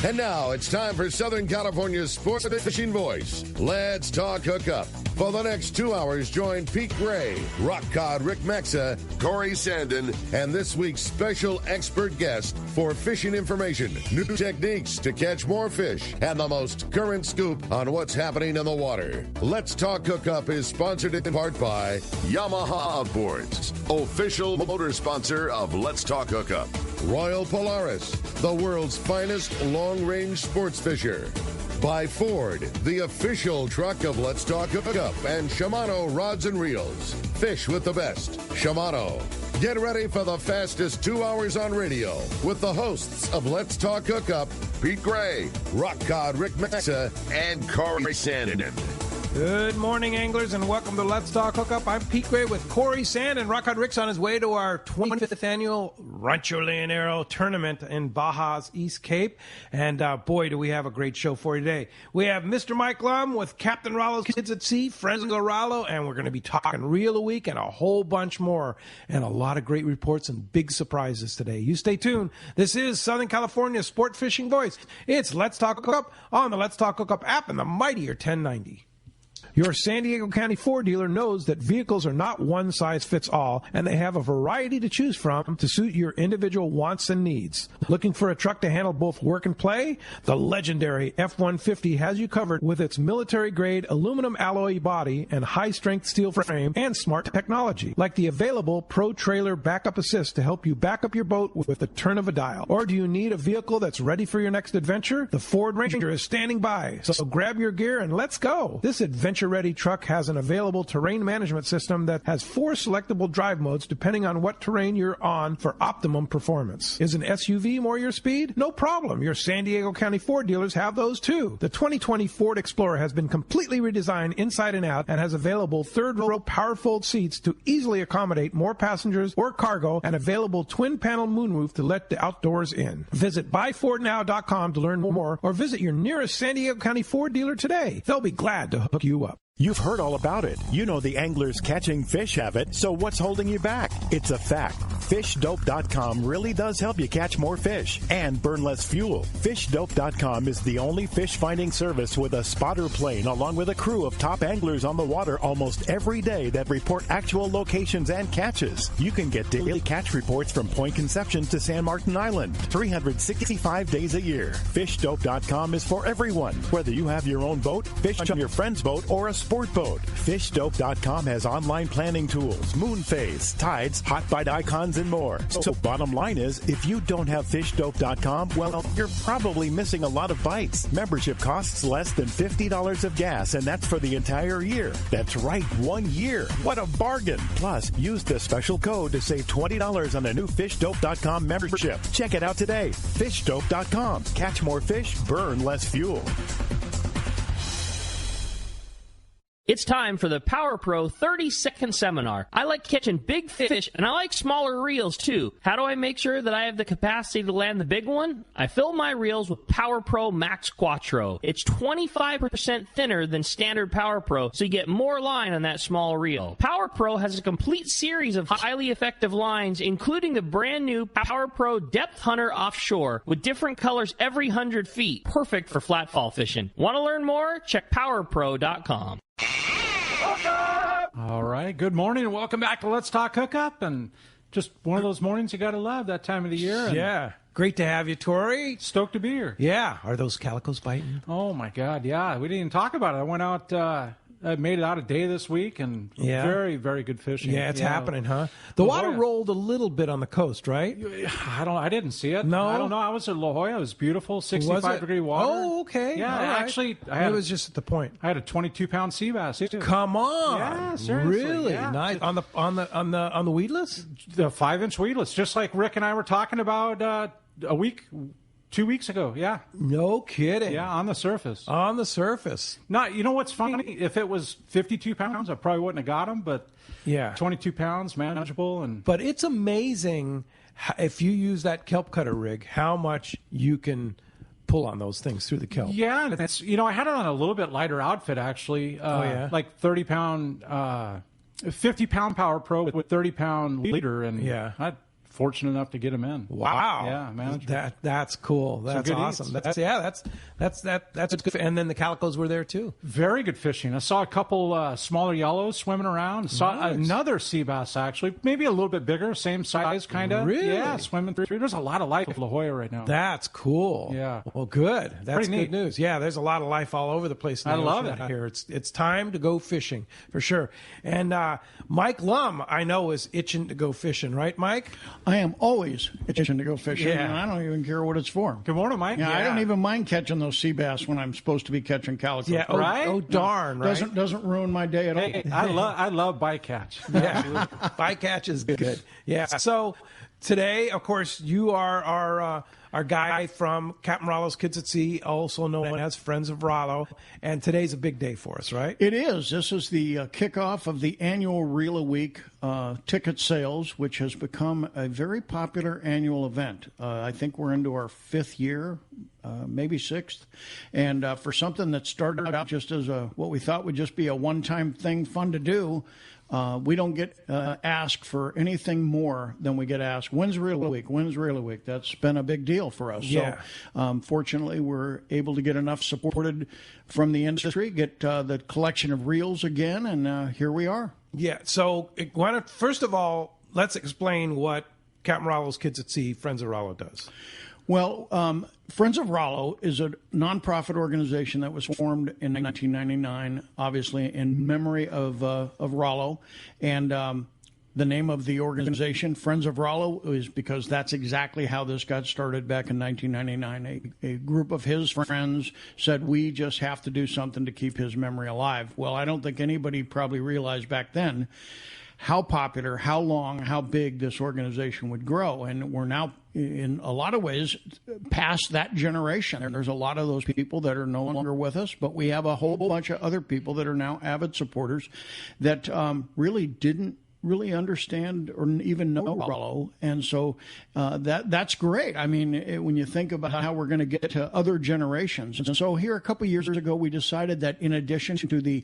And now it's time for Southern California's sports fishing voice. Let's talk hookup. For the next 2 hours, join Pete Gray, Rock Cod Rick Maxa, Corey Sandin, and this week's special expert guest for fishing information, new techniques to catch more fish, and the most current scoop on what's happening in the water. Let's Talk Hookup is sponsored in part by Yamaha Outboards, official motor sponsor of Let's Talk Hookup. Royal Polaris, the world's finest long-range sports fisher. By Ford, the official truck of Let's Talk Hookup, and Shimano Rods and Reels. Fish with the best. Shimano. Get ready for the fastest 2 hours on radio with the hosts of Let's Talk Hookup, Pete Gray, Rock Cod Rick Maxa, and Corey Sandin. Good morning, anglers, and welcome to Let's Talk Hookup. I'm Pete Gray with Corey Sand, and Rock Cod Rick's on his way to our 25th annual Rancho Leonero tournament in Baja's East Cape. And boy, do we have a great show for you today. We have Mr. Mike Lum with Captain Rollo's Kids at Sea, Friends of Rollo, and we're going to be talking Reel a Week and a whole bunch more. And a lot of great reports and big surprises today. You stay tuned. This is Southern California's sport fishing voice. It's Let's Talk Hookup on the Let's Talk Hookup app and the mightier 1090. Your San Diego County Ford dealer knows that vehicles are not one size fits all, and they have a variety to choose from to suit your individual wants and needs. Looking for a truck to handle both work and play? The legendary F-150 has you covered with its military-grade aluminum alloy body and high-strength steel frame and smart technology, like the available Pro Trailer Backup Assist to help you back up your boat with the turn of a dial. Or do you need a vehicle that's ready for your next adventure? The Ford Ranger is standing by, so grab your gear and let's go. This adventure-ready truck has an available terrain management system that has 4 selectable drive modes depending on what terrain you're on for optimum performance. Is an SUV more your speed? No problem. Your San Diego County Ford dealers have those too. The 2020 Ford Explorer has been completely redesigned inside and out and has available third-row power fold seats to easily accommodate more passengers or cargo and available twin-panel moonroof to let the outdoors in. Visit buyfordnow.com to learn more or visit your nearest San Diego County Ford dealer today. They'll be glad to hook you up. You've heard all about it. You know the anglers catching fish have it, so what's holding you back? It's a fact. FishDope.com really does help you catch more fish and burn less fuel. FishDope.com is the only fish finding service with a spotter plane along with a crew of top anglers on the water almost every day that report actual locations and catches. You can get daily catch reports from Point Conception to San Martin Island, 365 days a year. FishDope.com is for everyone, whether you have your own boat, fish on your friend's boat, or a sport boat. FishDope.com has online planning tools, moon phase, tides, hot bite icons, and more. So bottom line is, if you don't have FishDope.com, well, you're probably missing a lot of bites. Membership costs less than $50 of gas, and that's for the entire year. That's right, 1 year. What a bargain. Plus, use the special code to save $20 on a new FishDope.com membership. Check it out today. FishDope.com. Catch more fish, burn less fuel. It's time for the Power Pro 30-second seminar. I like catching big fish, and I like smaller reels, too. How do I make sure that I have the capacity to land the big one? I fill my reels with Power Pro Max Quattro. It's 25% thinner than standard Power Pro, so you get more line on that small reel. Power Pro has a complete series of highly effective lines, including the brand new Power Pro Depth Hunter Offshore, with different colors every 100 feet. Perfect for flatfall fishing. Want to learn more? Check PowerPro.com. All right, good morning and welcome back to Let's Talk Hookup. And just one of those mornings you got to love that time of the year. And yeah, great to have you, Tori. Stoked to be here. Yeah, are those calicos biting? Oh, my God, yeah. We didn't even talk about it. I went out, I made it out a day this week, and very, very good fishing. Yeah, it's happening, huh? The water rolled a little bit on the coast, right? I didn't see it. No? I don't know. I was at La Jolla. It was beautiful, 65-degree water. Oh, okay. Yeah, right. actually, it was just at the point. I had a 22-pound sea bass, too. Come on. Yeah, seriously. Really? Yeah. Nice. On the weedless? The 5-inch weedless, just like Rick and I were talking about 2 weeks ago, yeah. No kidding. Yeah, on the surface. On the surface. Not, you know what's funny? If it was 52 pounds, I probably wouldn't have got them, but yeah, 22 pounds, manageable. But it's amazing if you use that kelp cutter rig, how much you can pull on those things through the kelp. Yeah, and it's, I had it on a little bit lighter outfit, actually. Like 30-pound, 50-pound Power Pro with 30-pound leader, and yeah. fortunate enough to get him in. Wow. Yeah, management. That's cool. That's awesome. That's good. And then the calicos were there too. Very good fishing. I saw a couple smaller yellows swimming around. Saw another sea bass, actually, maybe a little bit bigger, same size, kind of. Really? Yeah, swimming through. There's a lot of life at La Jolla right now. That's cool. Yeah. Well, good. That's pretty good news. Yeah, there's a lot of life all over the place. I love it out here. It's time to go fishing for sure. And Mike Lum, I know, is itching to go fishing, right, Mike? I am always itching to go fishing, and I don't even care what it's for. Good morning, Mike. Yeah, I don't even mind catching those sea bass when I'm supposed to be catching calico. Yeah, right? Oh, darn, right? Doesn't ruin my day at all. Hey, I love bycatch. Yeah, bycatch is good. Yeah. So today, of course, you are our guy from Captain Rollo's Kids at Sea, also known as Friends of Rollo. And today's a big day for us, right? It is. This is the kickoff of the annual Reel a Week ticket sales, which has become a very popular annual event. I think we're into our 5th year, maybe 6th. And for something that started out just as what we thought would just be a one-time thing, fun to do, we don't get asked for anything more than we get asked, when's Reel a Week? When's Reel a Week? That's been a big deal for us. Yeah. So fortunately, we're able to get enough supported from the industry, get the collection of reels again, and here we are. Yeah. So first of all, let's explain what Captain Rollo's Kids at Sea, Friends of Rollo does. Well, Friends of Rollo is a nonprofit organization that was formed in 1999, obviously in memory of Rollo, and the name of the organization, Friends of Rollo, is because that's exactly how this got started back in 1999. A group of his friends said, we just have to do something to keep his memory alive. Well, I don't think anybody probably realized back then how popular, how long, how big this organization would grow. And we're now, in a lot of ways, past that generation. There's a lot of those people that are no longer with us, but we have a whole bunch of other people that are now avid supporters that really didn't really understand or even know Rollo. And so that's great. I mean, when you think about how we're going to get to other generations. And so here a couple years ago, we decided that in addition to the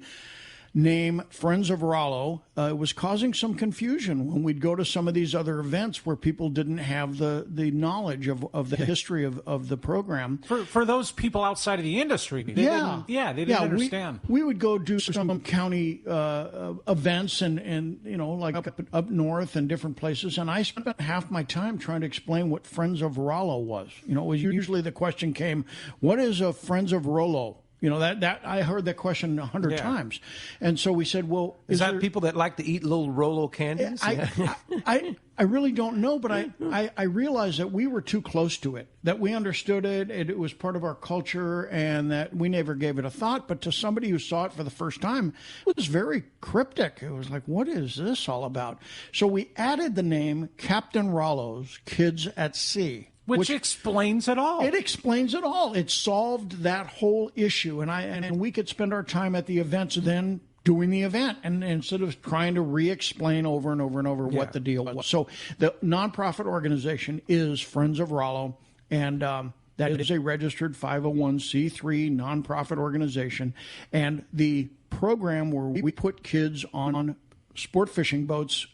name Friends of Rollo, it was causing some confusion when we'd go to some of these other events where people didn't have the knowledge of the history of the program. For those people outside of the industry, they didn't understand. We would go do some county events and you know, like up north and different places, and I spent half my time trying to explain what Friends of Rollo was. You know, it was usually the question came, what is a Friends of Rollo? You know, that I heard that question 100 times. And so we said, well, is that people that like to eat little Rollo candies? I really don't know, but I realized that we were too close to it, that we understood it, it was part of our culture, and that we never gave it a thought. But to somebody who saw it for the first time, it was very cryptic. It was like, what is this all about? So we added the name Captain Rollo's Kids at Sea. Which explains it all. It explains it all. It solved that whole issue. And we could spend our time at the events then doing the event, and instead of trying to re-explain over and over and over what the deal was. So the nonprofit organization is Friends of Rollo, and that is a registered 501c3 nonprofit organization. And the program where we put kids on sport fishing boats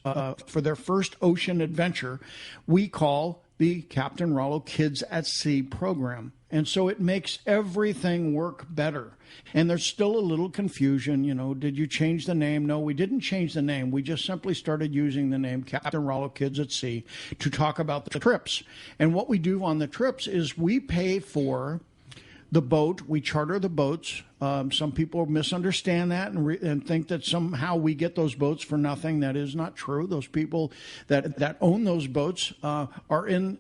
for their first ocean adventure, we call the Captain Rollo Kids at Sea program. And so it makes everything work better. And there's still a little confusion, you know, did you change the name? No, we didn't change the name. We just simply started using the name Captain Rollo Kids at Sea to talk about the trips. And what we do on the trips is we pay for the boat. We charter the boats. Some people misunderstand that and think that somehow we get those boats for nothing. That is not true. Those people that own those boats are in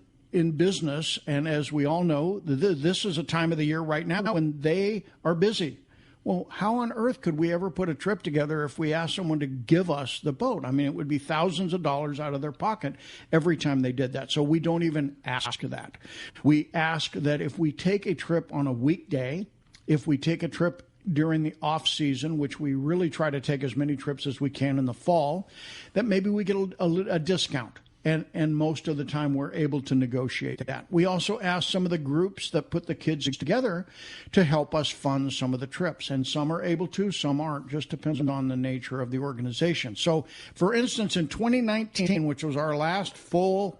business. And as we all know, this is a time of the year right now when they are busy. Well, how on earth could we ever put a trip together if we asked someone to give us the boat? I mean, it would be thousands of dollars out of their pocket every time they did that. So we don't even ask that. We ask that if we take a trip on a weekday, if we take a trip during the off season, which we really try to take as many trips as we can in the fall, that maybe we get a discount. And most of the time we're able to negotiate that. We also ask some of the groups that put the kids together to help us fund some of the trips. And some are able to, some aren't. Just depends on the nature of the organization. So, for instance, in 2019, which was our last full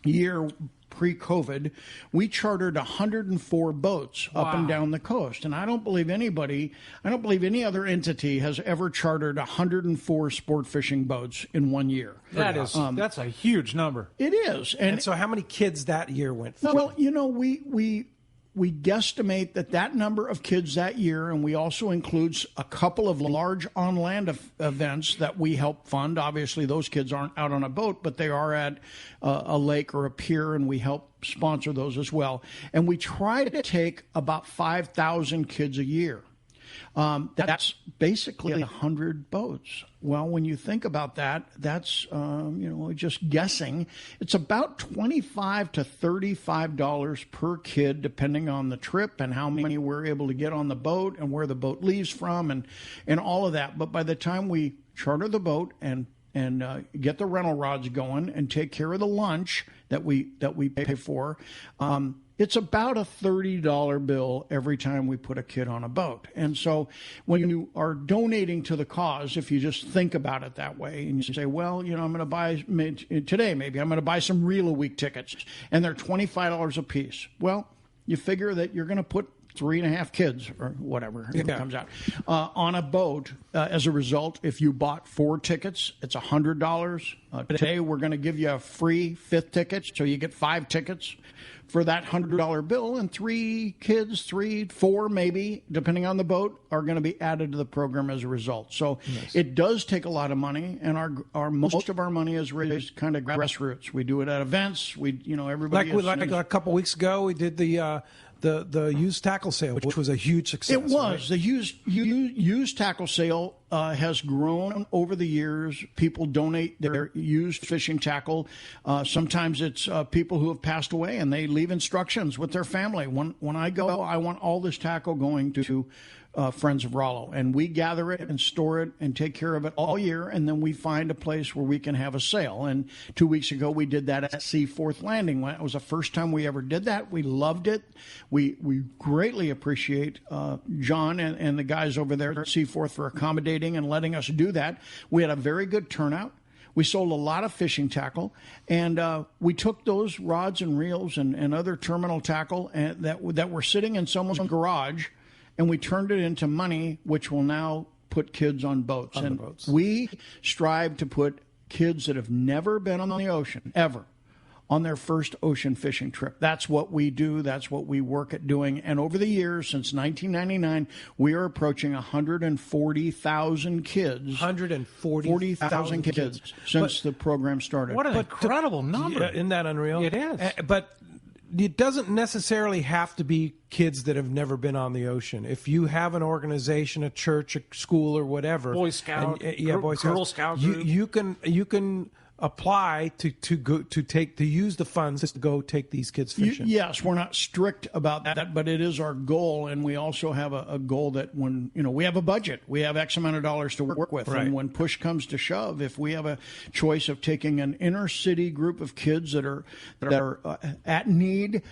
year pre-COVID, we chartered 104 boats up and down the coast. And I don't believe any other entity has ever chartered 104 sport fishing boats in 1 year. That's a huge number. It is. And so how many kids that year went fishing? Well, we guesstimate that number of kids that year, and we also includes a couple of large on-land events that we help fund. Obviously, those kids aren't out on a boat, but they are at a lake or a pier, and we help sponsor those as well. And we try to take about 5,000 kids a year. That's basically 100 boats. Well, when you think about that, that's, just guessing. It's about $25 to $35 per kid, depending on the trip and how many we're able to get on the boat and where the boat leaves from and all of that. But by the time we charter the boat and get the rental rods going and take care of the lunch that we pay for, it's about a $30 bill every time we put a kid on a boat. And so when you are donating to the cause, if you just think about it that way and you say, well, I'm going to buy today, maybe I'm going to buy some Reel a Week tickets and they're $25 a piece. Well, you figure that you're going to put 3.5 kids or whatever it comes out on a boat. As a result, if you bought 4 tickets, it's $100. Today, we're going to give you a free 5th ticket, so you get 5 tickets for that $100 bill, and 3 kids, 4 maybe, depending on the boat, are going to be added to the program as a result. So It does take a lot of money, and our most of our money is raised kind of grassroots. We do it at events. Everybody. Like a couple weeks ago, we did the used tackle sale, which was a huge success. It was. Right? The used tackle sale has grown over the years. People donate their used fishing tackle. Sometimes it's people who have passed away, and they leave instructions with their family. When I go, I want all this tackle going to Friends of Rollo, and we gather it and store it and take care of it all year, and then we find a place where we can have a sale. And 2 weeks ago, we did that at Seaforth Landing. It was the first time we ever did that. We loved it. We greatly appreciate John and the guys over there at Seaforth for accommodating and letting us do that. We had a very good turnout. We sold a lot of fishing tackle, and we took those rods and reels and other terminal tackle that were sitting in someone's garage, and we turned it into money, which will now put kids on boats. We strive to put kids that have never been on the ocean, ever, on their first ocean fishing trip. That's what we do. That's what we work at doing. And over the years, since 1999, we are approaching 140,000 kids. 140,000 kids since the program started. What an incredible number. Isn't that unreal? It is. But it doesn't necessarily have to be kids that have never been on the ocean. If you have an organization, a church, a school, or whatever, Boy Scout, Boy Scouts, Girl Scout group, you can apply to use the funds to go take these kids fishing. Yes, we're not strict about that, but it is our goal, and we also have a goal that when we have a budget, we have X amount of dollars to work with, right. And when push comes to shove, if we have a choice of taking an inner city group of kids that are at need,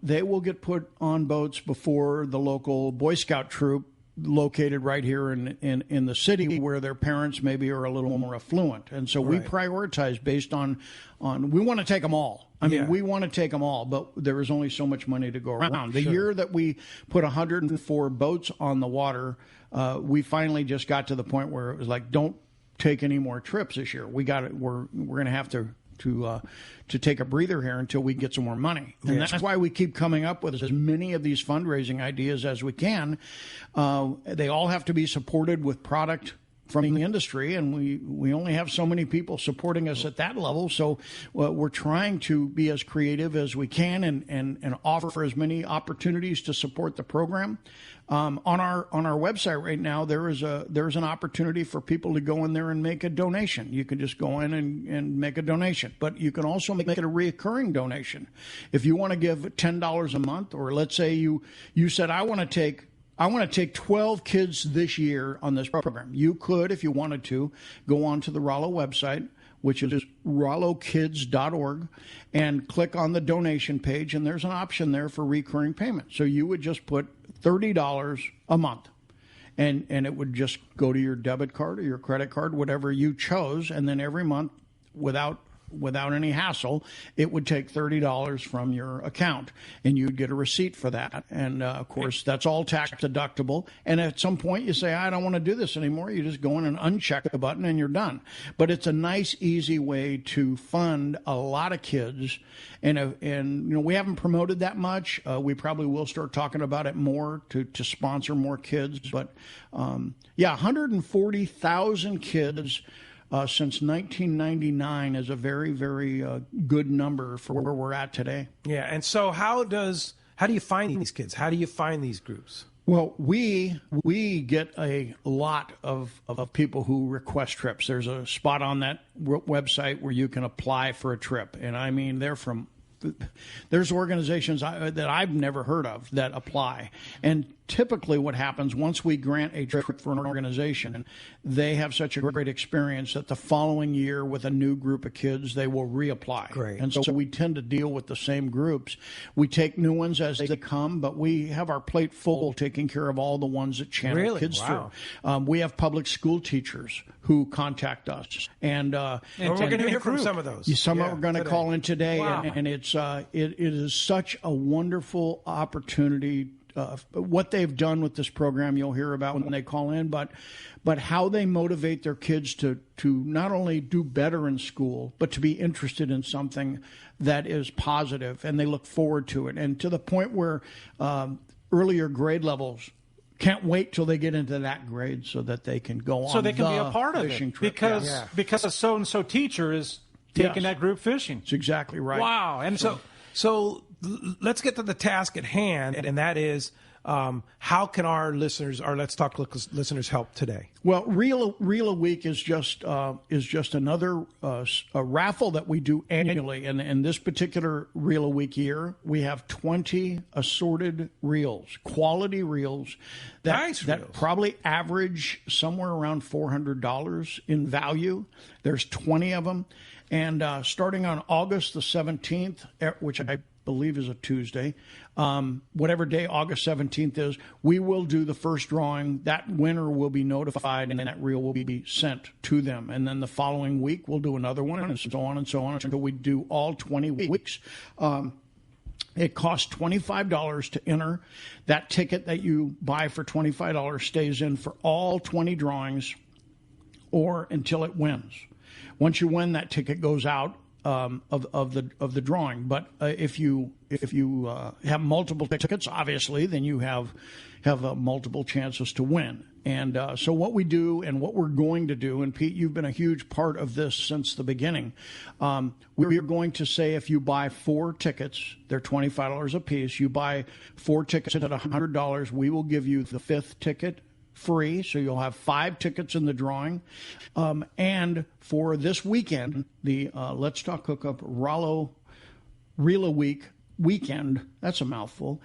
they will get put on boats before the local Boy Scout troop located right here in the city where their parents maybe are a little more affluent. And so we prioritize based on we want to take them all. We want to take them all, but there is only so much money to go around. The year that we put 104 boats on the water, we finally just got to the point where it was like, don't take any more trips this year. We're going to have to take a breather here until we get some more money. And that's why we keep coming up with as many of these fundraising ideas as we can. They all have to be supported with product from the industry, and we only have so many people supporting us at that level. So we're trying to be as creative as we can and offer as many opportunities to support the program. On our website right now, there's an opportunity for people to go in there and make a donation. You can just go in and make a donation, but you can also make it a recurring donation. If you want to give $10 a month, or let's say you said, I want to take 12 kids this year on this program. You could, if you wanted to, go onto the Rollo website, which is rollokids.org, and click on the donation page, and there's an option there for recurring payment. So you would just put $30 a month, and it would just go to your debit card or your credit card, whatever you chose, and then every month, without without any hassle, it would take $30 from your account, and you'd get a receipt for that. And, of course, that's all tax deductible. And at some point you say, I don't want to do this anymore. You just go in and uncheck the button and you're done. But it's a nice, easy way to fund a lot of kids. And we haven't promoted that much. We probably will start talking about it more to sponsor more kids. But, 140,000 kids since 1999 is a very, very good number for where we're at today. Yeah, and so how do you find these kids? How do you find these groups? Well, we get a lot of people who request trips. There's a spot on that website where you can apply for a trip, and I mean there's organizations that I've never heard of that apply. And typically what happens once we grant a trip for an organization, they have such a great experience that the following year with a new group of kids, they will reapply. Great. And so we tend to deal with the same groups. We take new ones as they come, but we have our plate full taking care of all the ones that channel kids through. We have public school teachers who contact us. And we're going to hear from some of those. Some are going to call in today. Wow. And it is such a wonderful opportunity. What they've done with this program, you'll hear about when they call in, but how they motivate their kids to not only do better in school, but to be interested in something that is positive, and they look forward to it. And to the point where earlier grade levels can't wait till they get into that grade so that they can go on so they can be a part of it trip. Because a so-and-so teacher is taking that group fishing. That's exactly right. Wow. And so let's get to the task at hand, and that is how can our Let's Talk listeners help today? Well, Reel a Week is just another a raffle that we do annually, and this particular Reel a Week year, we have 20 assorted reels, quality reels that probably average somewhere around $400 in value. There's 20 of them, and starting on August the 17th, which I believe is a Tuesday, whatever day August 17th is, we will do the first drawing. That winner will be notified, and that reel will be sent to them. And then the following week, we'll do another one, and so on until we do all 20 weeks. It costs $25 to enter. That ticket that you buy for $25 stays in for all 20 drawings or until it wins. Once you win, that ticket goes out of the drawing. But if you have multiple tickets, obviously, then you have multiple chances to win. And so what we do and what we're going to do, and Pete, you've been a huge part of this since the beginning. We're going to say if you buy 4 tickets, they're $25 a piece. You buy 4 tickets at $100, we will give you the 5th ticket free, so you'll have 5 tickets in the drawing. And for this weekend, the Let's Talk Hookup Rollo Reel a Week weekend, that's a mouthful,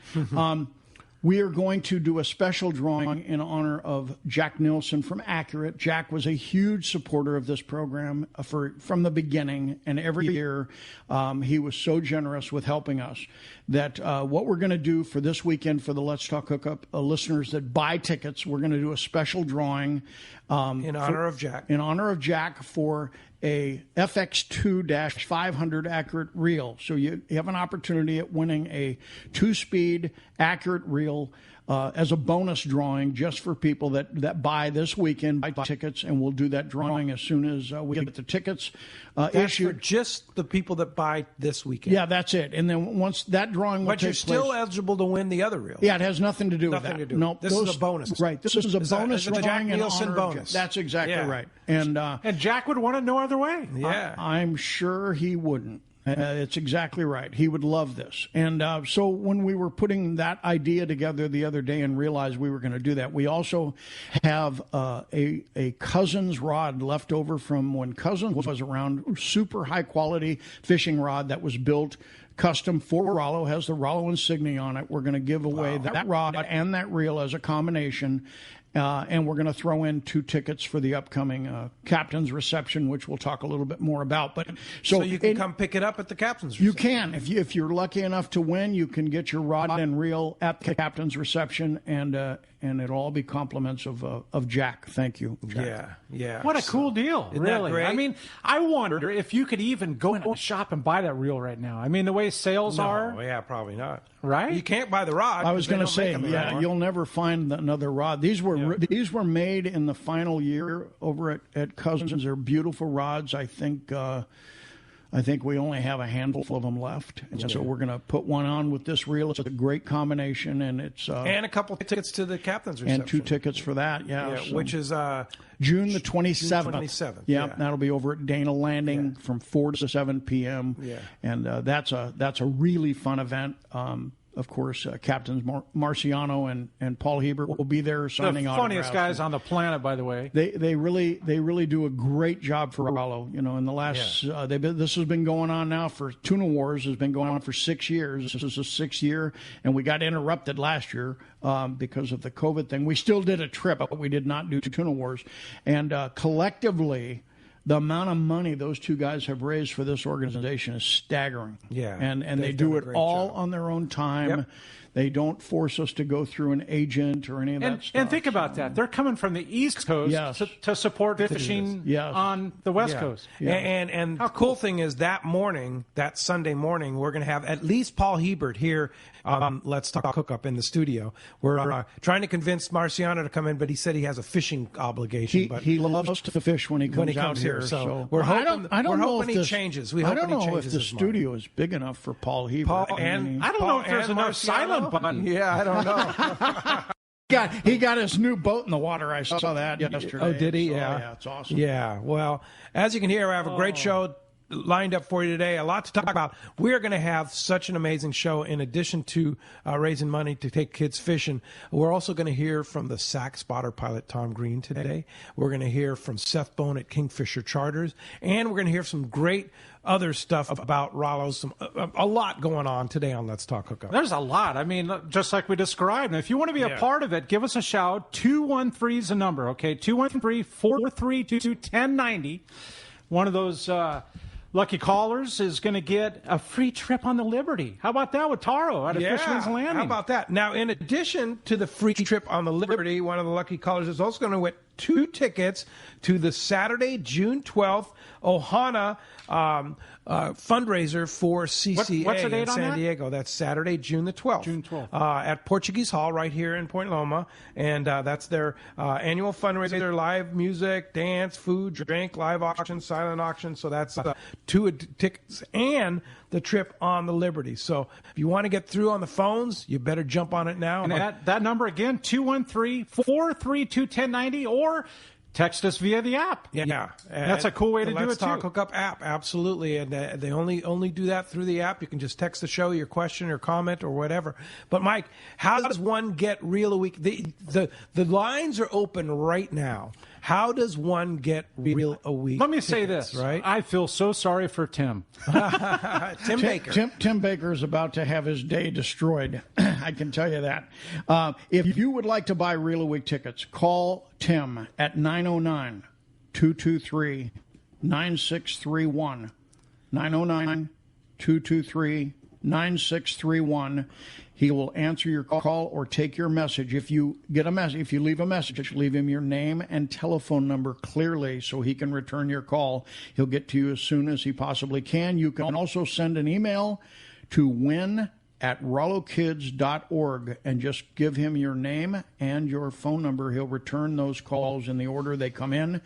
we are going to do a special drawing in honor of Jack Nilsson from Accurate. Jack was a huge supporter of this program from the beginning, and every year he was so generous with helping us that what we're going to do for this weekend for the Let's Talk Hookup listeners that buy tickets, we're going to do a special drawing in honor of Jack. In honor of Jack for a FX2-500 Accurate reel. So you have an opportunity at winning a 2-speed Accurate reel as a bonus drawing just for people that buy this weekend, buy tickets, and we'll do that drawing as soon as we get the tickets issued. For just the people that buy this weekend. Yeah, that's it. And then once that drawing will take place. But you're still eligible to win the other reel. Yeah, it has nothing to do with that. Nothing to do. Nope, this is a bonus. Right. This is a bonus drawing. Jack Nielsen bonus. That's exactly right. And Jack would want it no other way. Yeah. I'm sure he wouldn't. It's exactly right. He would love this. And so when we were putting that idea together the other day and realized we were going to do that, we also have a Cousins rod left over from when Cousins was around, super high-quality fishing rod that was built custom for Rollo, has the Rollo insignia on it. We're going to give away that rod and that reel as a combination. And we're going to throw in 2 tickets for the upcoming captain's reception, which we'll talk a little bit more about. But so you can come pick it up at the captain's reception. You can. If you're lucky enough to win, you can get your rod and reel at the captain's reception, and it'll all be compliments of Jack. Thank you, Jack. Yeah. What a cool deal, Isn't really. that great? I mean, I wonder if you could even go in a shop and buy that reel right now. I mean, the way sales are. Oh, yeah, probably not. Right? You can't buy the rod. I was going to say, you'll never find another rod. These were made in the final year over at Cousins. They're beautiful rods. I think we only have a handful of them left, and so we're going to put one on with this reel. It's a great combination, and it's and a couple tickets to the captain's reception, and 2 tickets for that. So, which is June the 27th. June 27th. Yeah, that'll be over at Dana Landing from 4 to 7 p.m. Yeah, and that's a really fun event. Of course, Captains Marciano and Paul Hebert will be there signing autographs. The funniest guys on the planet, by the way. They really do a great job for Rollo. You know, in the last this has been going on now for Tuna Wars has been going on for 6 years. This is the 6th year, and we got interrupted last year because of the COVID thing. We still did a trip, but we did not do Tuna Wars, and collectively, the amount of money those 2 guys have raised for this organization is staggering. Yeah. And they do it all job. on their own time. Yep. They don't force us to go through an agent or any of that stuff. And think about that. They're coming from the East Coast to support fishing on the West Coast. Yeah. And the cool thing is that morning, that Sunday morning, we're going to have at least Paul Hebert here on Let's Talk Hookup in the studio. We're trying to convince Marciano to come in, but he said he has a fishing obligation. He loves to fish when he comes out here. So we're hoping, he changes. We hope I don't know if the studio mind. is big enough for Paul Hebert. I don't know if there's enough silent button. Yeah, I don't know. He got his new boat in the water. I saw that yesterday. Oh, did he? Yeah, it's awesome. Yeah, well, as you can hear, I have a great show lined up for you today. A lot to talk about. We're going to have such an amazing show. In addition to raising money to take kids fishing, we're also going to hear from the Sac Spotter pilot Tom Green today. We're going to hear from Seth Bone at Kingfisher Charters, and we're going to hear some great other stuff about Rollo. A lot going on today on Let's Talk Hookup. There's a lot. I mean, just like we described. And if you want to be a part of it, give us a shout. 213 is the number, okay? 213-432-1090. One of those lucky callers is going to get a free trip on the Liberty. How about that with Taro out of Fisherman's Landing? How about that? Now, in addition to the free trip on the Liberty, one of the lucky callers is also going to win 2 tickets to the Saturday, June 12th, Ohana fundraiser for CCA what's the date in on San that? Diego. That's Saturday, June the 12th. June 12th. At Portuguese Hall right here in Point Loma. And that's their annual fundraiser, live music, dance, food, drink, live auction, silent auction. So that's 2 tickets and the trip on the Liberty. So if you want to get through on the phones, you better jump on it now. And that number again, 213-432-1090, or text us via the app. Yeah. That's a cool way to do it, Let's Talk too. Hookup app, absolutely. And they only do that through the app. You can just text the show, your question or comment or whatever. But, Mike, how does one get Reel a Week? The lines are open right now. How does one get Reel a Week? Let me say this. Right? I feel so sorry for Tim. Tim Baker. Tim Baker is about to have his day destroyed. I can tell you that. If you would like to buy Reel a Week tickets, call Tim at 909-223-9631. 909-223-9631. He will answer your call or take your message. If you leave a message, leave him your name and telephone number clearly so he can return your call. He'll get to you as soon as he possibly can. You can also send an email to win@rollokids.org and just give him your name and your phone number. He'll return those calls in the order they come in.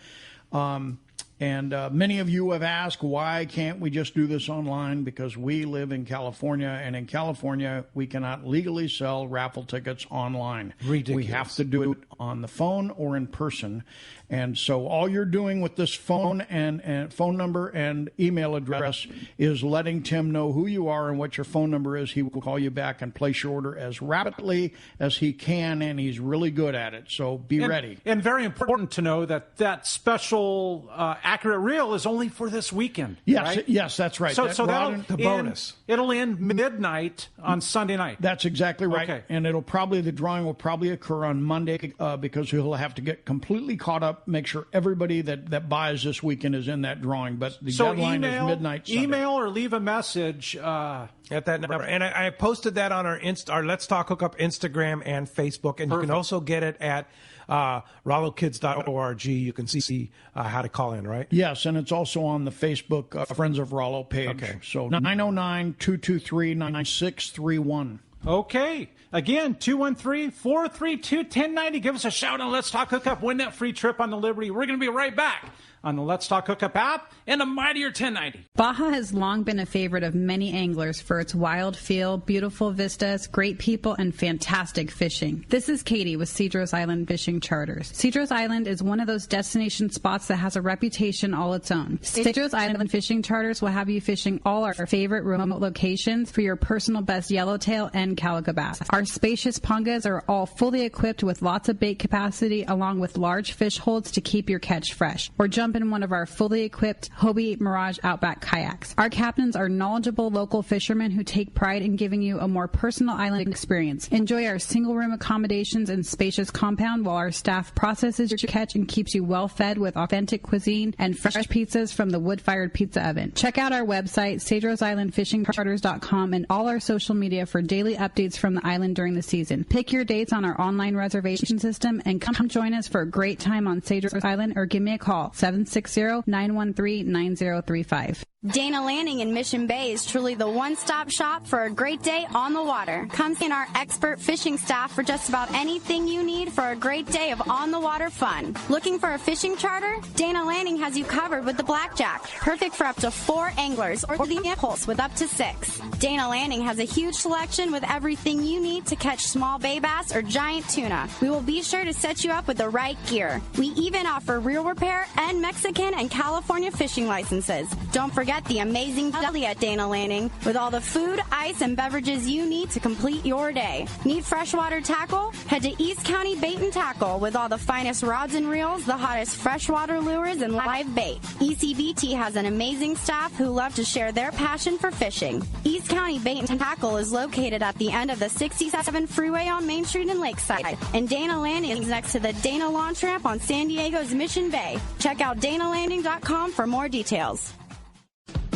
And many of you have asked, why can't we just do this online? Because we live in California, and in California, we cannot legally sell raffle tickets online. Ridiculous. We have to do it on the phone or in person. And so all you're doing with this phone and phone number and email address is letting Tim know who you are and what your phone number is. He will call you back and place your order as rapidly as he can, and he's really good at it. So be ready. And very important to know that special accurate reel is only for this weekend. Yes, right? yes, that's right. So that'll the bonus. It'll end midnight on Sunday night. That's exactly right. Okay. And the drawing will probably occur on Monday because he'll have to get completely caught up, make sure everybody that buys this weekend is in that drawing. But the deadline is midnight Sunday. Email or leave a message at that number. And I posted that on our Let's Talk Hookup Instagram and Facebook. And you can also get it at rollokids.org. You can see how to call in, right? Yes, and it's also on the Facebook Friends of Rollo page. Okay. So 909-223-9631. Okay. Again, 213-432-1090. Give us a shout on Let's Talk Hookup. Win that free trip on the Liberty. We're going to be right back on the Let's Talk Hookup app and a mightier 1090. Baja has long been a favorite of many anglers for its wild feel, beautiful vistas, great people, and fantastic fishing. This is Katie with Sidrose Island Fishing Charters. Sidrose Island is one of those destination spots that has a reputation all its own. Sidrose Island Fishing Charters will have you fishing all our favorite remote locations for your personal best yellowtail and calico bass. Our spacious pungas are all fully equipped with lots of bait capacity along with large fish holds to keep your catch fresh. Or jump in one of our fully equipped Hobie Mirage Outback kayaks. Our captains are knowledgeable local fishermen who take pride in giving you a more personal island experience. Enjoy our single room accommodations and spacious compound while our staff processes your catch and keeps you well fed with authentic cuisine and fresh pizzas from the wood-fired pizza oven. Check out our website, SidroseIslandFishingCharters.com, and all our social media for daily updates from the island during the season. Pick your dates on our online reservation system and come join us for a great time on Sidrose Island or give me a call, 760-913-9035. Dana Landing in Mission Bay is truly the one-stop shop for a great day on the water. Come see our expert fishing staff for just about anything you need for a great day of on-the-water fun. Looking for a fishing charter? Dana Landing has you covered with the Blackjack, perfect for up to 4 anglers, or the Impulse with up to 6. Dana Landing has a huge selection with everything you need to catch small bay bass or giant tuna. We will be sure to set you up with the right gear. We even offer reel repair and Mexican and California fishing licenses. Don't forget the amazing deli at Dana Landing with all the food, ice, and beverages you need to complete your day. Need freshwater tackle? Head to East County Bait and Tackle with all the finest rods and reels, the hottest freshwater lures, and live bait. ECBT has an amazing staff who love to share their passion for fishing. East County Bait and Tackle is located at the end of the 67 freeway on Main Street in Lakeside, and Dana Landing is next to the Dana Launch Ramp on San Diego's Mission Bay. Check out DanaLanding.com for more details.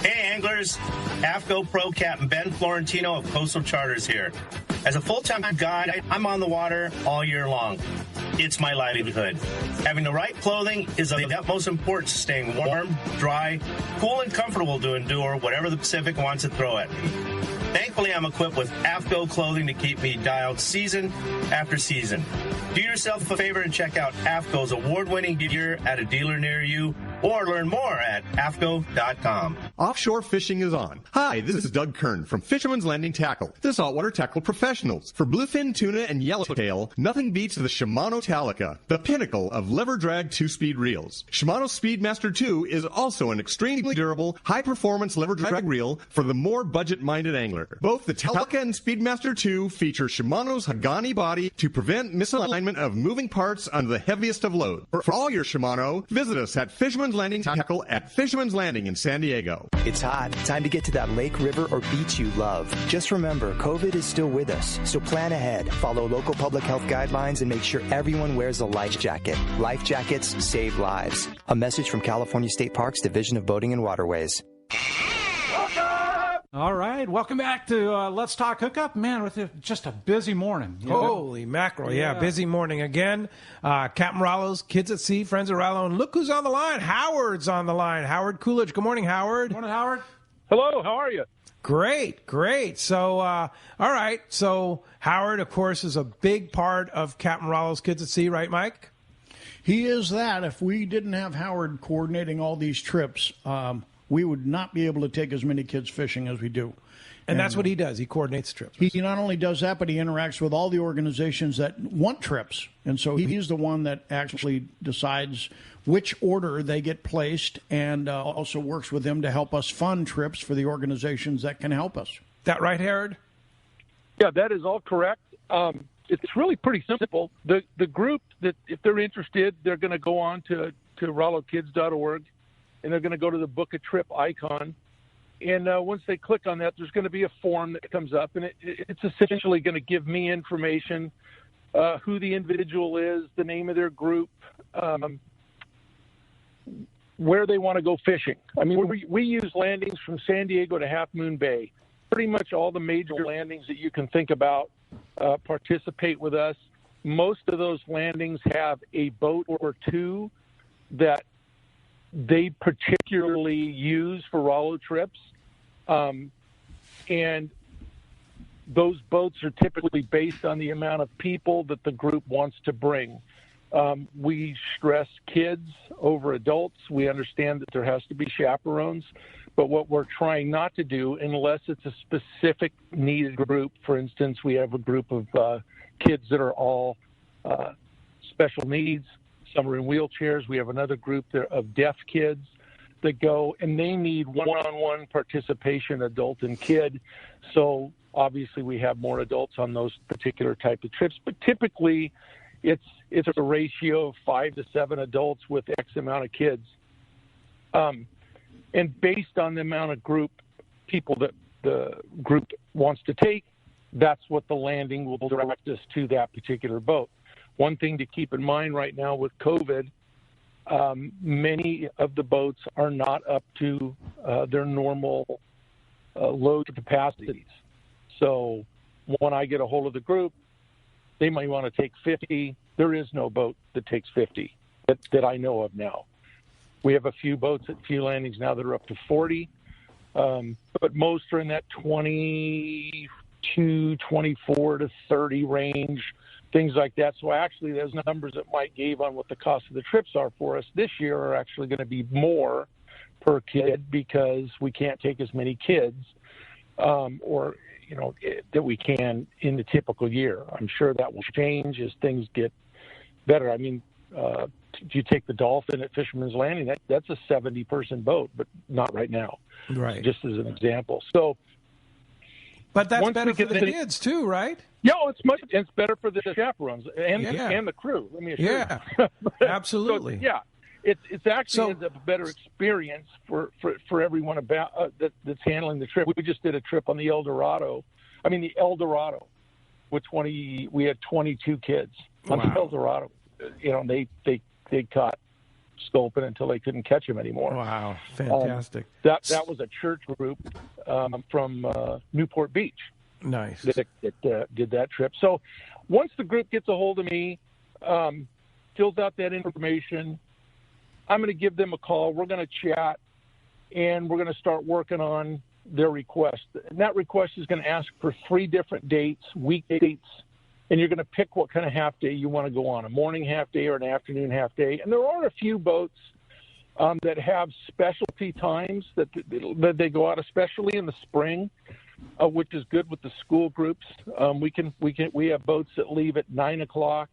Hey anglers, AFCO Pro Captain Ben Florentino of Coastal Charters here. As a full-time guide, I'm on the water all year long. It's my livelihood. Having the right clothing is of the utmost importance to staying warm, dry, cool, and comfortable to endure whatever the Pacific wants to throw at me. Thankfully, I'm equipped with AFCO clothing to keep me dialed season after season. Do yourself a favor and check out AFCO's award-winning gear at a dealer near you, or learn more at AFCO.com. Offshore fishing is on. Hi, this is Doug Kern from Fisherman's Landing Tackle, the saltwater tackle professionals. For bluefin tuna and yellowtail, nothing beats the Shimano Talica, the pinnacle of lever drag 2-speed reels. Shimano Speedmaster 2 is also an extremely durable, high-performance lever drag reel for the more budget-minded angler. Both the Talica and Speedmaster 2 feature Shimano's Hagani body to prevent misalignment of moving parts under the heaviest of load. For all your Shimano, visit us at Fisherman's Landing Tackle at Fisherman's Landing in San Diego. It's hot. Time to get to that lake, river, or beach you love. Just remember, COVID is still with us, so plan ahead. Follow local public health guidelines and make sure everyone wears a life jacket. Life jackets save lives. A message from California State Parks Division of Boating and Waterways. All right, welcome back to Let's Talk Hookup. Man, with just a busy morning. Holy mackerel, yeah, busy morning again. Captain Rollo's Kids at Sea, Friends of Rollo, and look who's on the line. Howard's on the line. Howard Coolidge. Good morning, Howard. Good morning, Howard. Hello, how are you? Great. So, all right. So, Howard, of course, is a big part of Captain Rollo's Kids at Sea, right, Mike? He is that. If we didn't have Howard coordinating all these trips, we would not be able to take as many kids fishing as we do. And that's what he does. He coordinates trips. He not only does that, but he interacts with all the organizations that want trips. And so he's the one that actually decides which order they get placed and also works with them to help us fund trips for the organizations that can help us. That right, Howard? Yeah, that is all correct. It's really pretty simple. The group that, if they're interested, they're going to go on to RolloKids.org and they're going to go to the book a trip icon. And once they click on that, there's going to be a form that comes up, and it's essentially going to give me information, who the individual is, the name of their group, where they want to go fishing. I mean, we use landings from San Diego to Half Moon Bay. Pretty much all the major landings that you can think about participate with us. Most of those landings have a boat or two that they particularly use for Rollo trips. And those boats are typically based on the amount of people that the group wants to bring. We stress kids over adults. We understand that there has to be chaperones, but what we're trying not to do, unless it's a specific needed group, for instance, we have a group of kids that are all special needs. Some are in wheelchairs. We have another group of deaf kids that go, and they need one-on-one participation, adult and kid. So obviously we have more adults on those particular type of trips, but typically it's a ratio of 5 to 7 adults with X amount of kids. And based on the amount of people that the group wants to take, that's what the landing will direct us to that particular boat. One thing to keep in mind right now with COVID, many of the boats are not up to their normal load capacities. So when I get a hold of the group, they might want to take 50. There is no boat that takes 50 that I know of now. We have a few boats at few landings now that are up to 40, but most are in that 22, 24 to 30 range, things like that. So actually those numbers that Mike gave on what the cost of the trips are for us this year are actually going to be more per kid because we can't take as many kids that we can in the typical year. I'm sure that will change as things get better. I mean, if you take the Dolphin at Fisherman's Landing, that's a 70-person boat, but not right now. Right. Just as an example. So, but that's better for the kids too, right? Yeah, it's better for the chaperones and the crew. Let me assure you. Yeah, absolutely. So, yeah, it's actually a better experience for everyone about that's handling the trip. We just did a trip on the El Dorado, with we had 22 kids on the El Dorado. You know, they caught scoping until they couldn't catch him anymore. Wow, fantastic. That was a church group from Newport Beach. Nice. That did that trip. So once the group gets a hold of me, fills out that information, I'm going to give them a call. We're going to chat, and we're going to start working on their request. And that request is going to ask for 3 different dates, week dates, and you're going to pick what kind of half day you want to go on, a morning half day or an afternoon half day. And there are a few boats that have specialty times that they go out, especially in the spring, which is good with the school groups. We have boats that leave at 9 o'clock,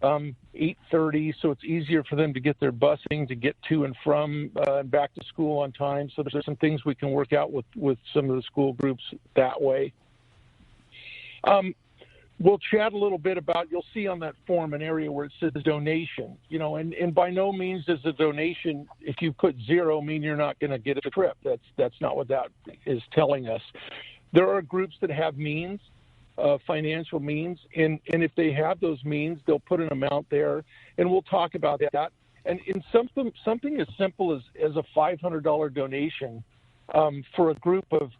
8:30, so it's easier for them to get their busing to get to and from and back to school on time. So there's some things we can work out with some of the school groups that way. We'll chat a little bit about, you'll see on that form an area where it says donation, and by no means does the donation, if you put 0, mean you're not going to get a trip. That's not what that is telling us. There are groups that have means, financial means, and if they have those means, they'll put an amount there, and we'll talk about that. And in something as simple as a $500 donation for a group of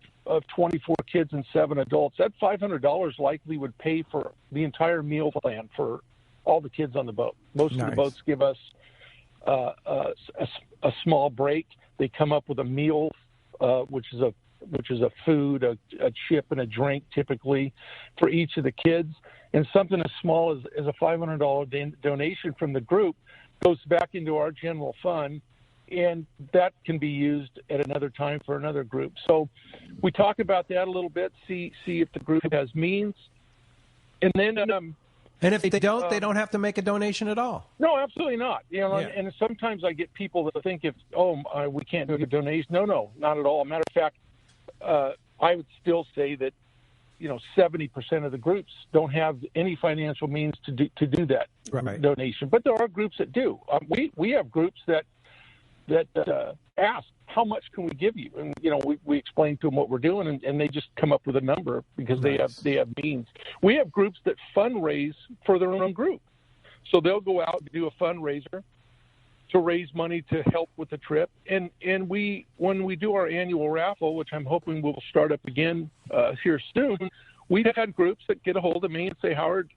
24 kids and 7 adults, that $500 likely would pay for the entire meal plan for all the kids on the boat. Most of the boats give us a small break. They come up with a meal, which is a food, a chip, and a drink typically for each of the kids. And something as small as a $500 donation from the group goes back into our general fund, and that can be used at another time for another group. So we talk about that a little bit, see if the group has means. And then and if they don't, they don't have to make a donation at all. No, absolutely not. And sometimes I get people that think we can't do a donation. No, not at all. Matter of fact, I would still say that 70% of the groups don't have any financial means to do that donation. But there are groups that do. We have groups that ask, how much can we give you? And, we explain to them what we're doing, and they just come up with a number because they have means. We have groups that fundraise for their own group. So they'll go out and do a fundraiser to raise money to help with the trip. And when we do our annual raffle, which I'm hoping will start up again here soon, we've had groups that get a hold of me and say, Howard,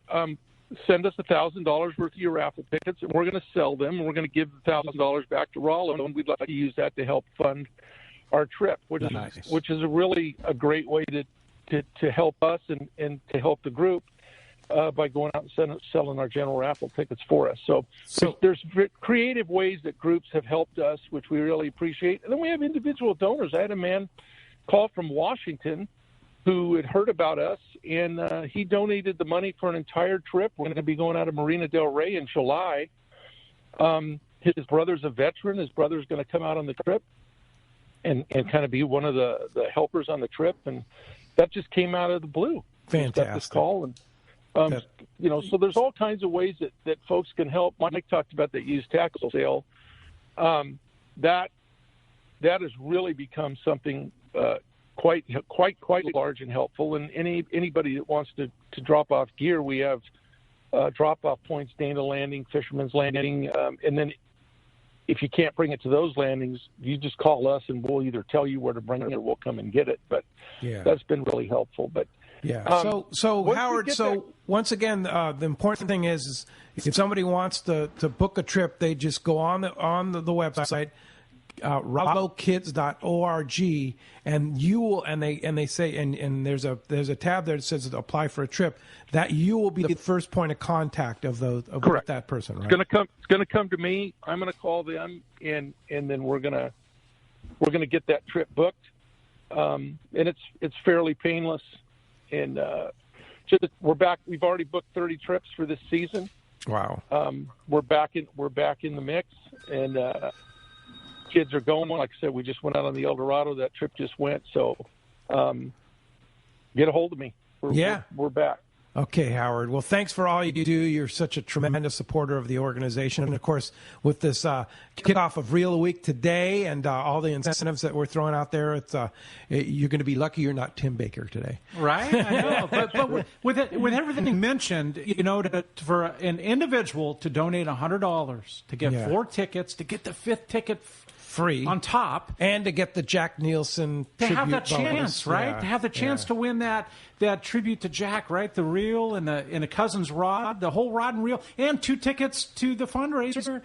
send us $1,000 worth of your raffle tickets, and we're going to sell them, and we're going to give the $1,000 back to Rollo, and we'd like to use that to help fund our trip, which is really a great way to help us and to help the group by going out and selling our general raffle tickets for us. So there's creative ways that groups have helped us, which we really appreciate. And then we have individual donors. I had a man call from Washington who had heard about us, and he donated the money for an entire trip. We're going to be going out of Marina del Rey in July. His brother's a veteran. His brother's going to come out on the trip and kind of be one of the helpers on the trip, and that just came out of the blue. Fantastic. Got this call, and so there's all kinds of ways that folks can help. Mike talked about that used tackle sale. That has really become something quite large and helpful. And anybody that wants to drop off gear, we have drop-off points, Dana Landing, Fisherman's Landing, and then if you can't bring it to those landings, you just call us and we'll either tell you where to bring it or we'll come and get it. But that's been really helpful. But so Howard, once again, the important thing is if somebody wants to book a trip, they just go on the website, rollokids.org, and you will, and they say, and there's a tab there that says apply for a trip, that you will be the first point of contact of that person, right? It's gonna come to me. I'm gonna call them, and then we're gonna get that trip booked, and it's fairly painless, and we're back. We've already booked 30 trips for this season. Wow. We're back in the mix, and kids are going. Like I said, we just went out on the El Dorado. That trip just went. So get a hold of me. We're back. Okay, Howard. Well, thanks for all you do. You're such a tremendous supporter of the organization. And, of course, with this kickoff of Reel a Week today and all the incentives that we're throwing out there, you're going to be lucky you're not Tim Baker today. Right? I know. But with everything mentioned, for an individual to donate $100 to get 4 tickets, to get the 5th ticket free on top, and to get the Jack Nielsen to tribute have that bonus. chance, right? To have the chance to win that tribute to Jack, right? The reel and a cousin's rod, the whole rod and reel, and 2 tickets to the fundraiser.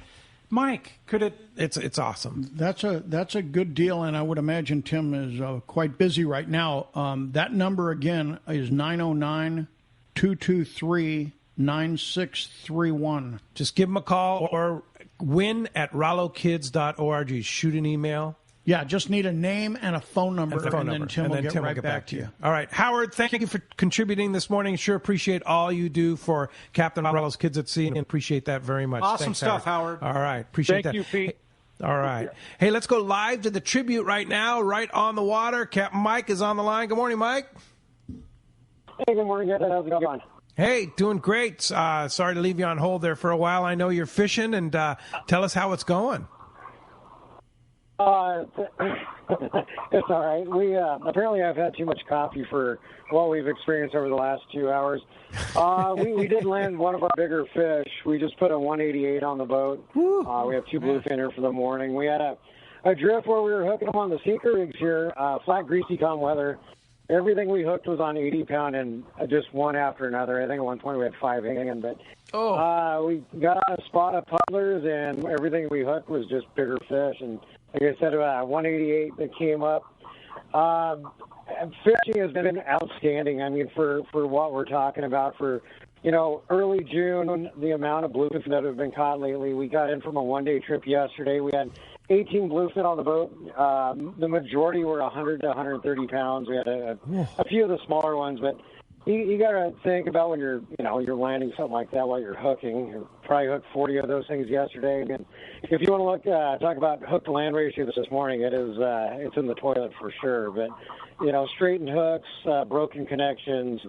Mike, could it? It's awesome. That's a good deal, and I would imagine Tim is quite busy right now. That number again is 909-223-9631. Just give him a call or win@rollokids.org. Shoot an email. Yeah, just need a name and a phone number, and then Tim will get right back to you. All right. Howard, thank you for contributing this morning. Sure appreciate all you do for Captain Rollo's Kids at Sea, and appreciate that very much. Awesome Thanks, stuff, Howard. All right. Appreciate that. Thank you, Pete. All right. Hey, let's go live to the tribute right now, right on the water. Captain Mike is on the line. Good morning, Mike. Hey, good morning, guys. How's it going? Hey, doing great. Sorry to leave you on hold there for a while. I know you're fishing, and tell us how it's going. It's all right. We apparently I've had too much coffee for what we've experienced over the last 2 hours. We did land one of our bigger fish. We just put a 188 on the boat. We have 2 bluefin here for the morning. We had a drift where we were hooking them on the Seakeeper rigs here, flat, greasy, calm weather. Everything we hooked was on 80-pound and just one after another. I think at one point we had 5 hanging, but we got on a spot of puddlers, and everything we hooked was just bigger fish. And like I said, 188 that came up. Fishing has been outstanding. I mean, for what we're talking about, for early June, the amount of bluefin that have been caught lately. We got in from a one-day trip yesterday. We had 18 bluefin on the boat. The majority were 100 to 130 pounds. We had a few of the smaller ones, but you got to think about when you're landing something like that while you're hooking. You probably hooked 40 of those things yesterday. And if you want to talk about hook to land ratio this morning, it's in the toilet for sure. But straightened hooks, broken connections,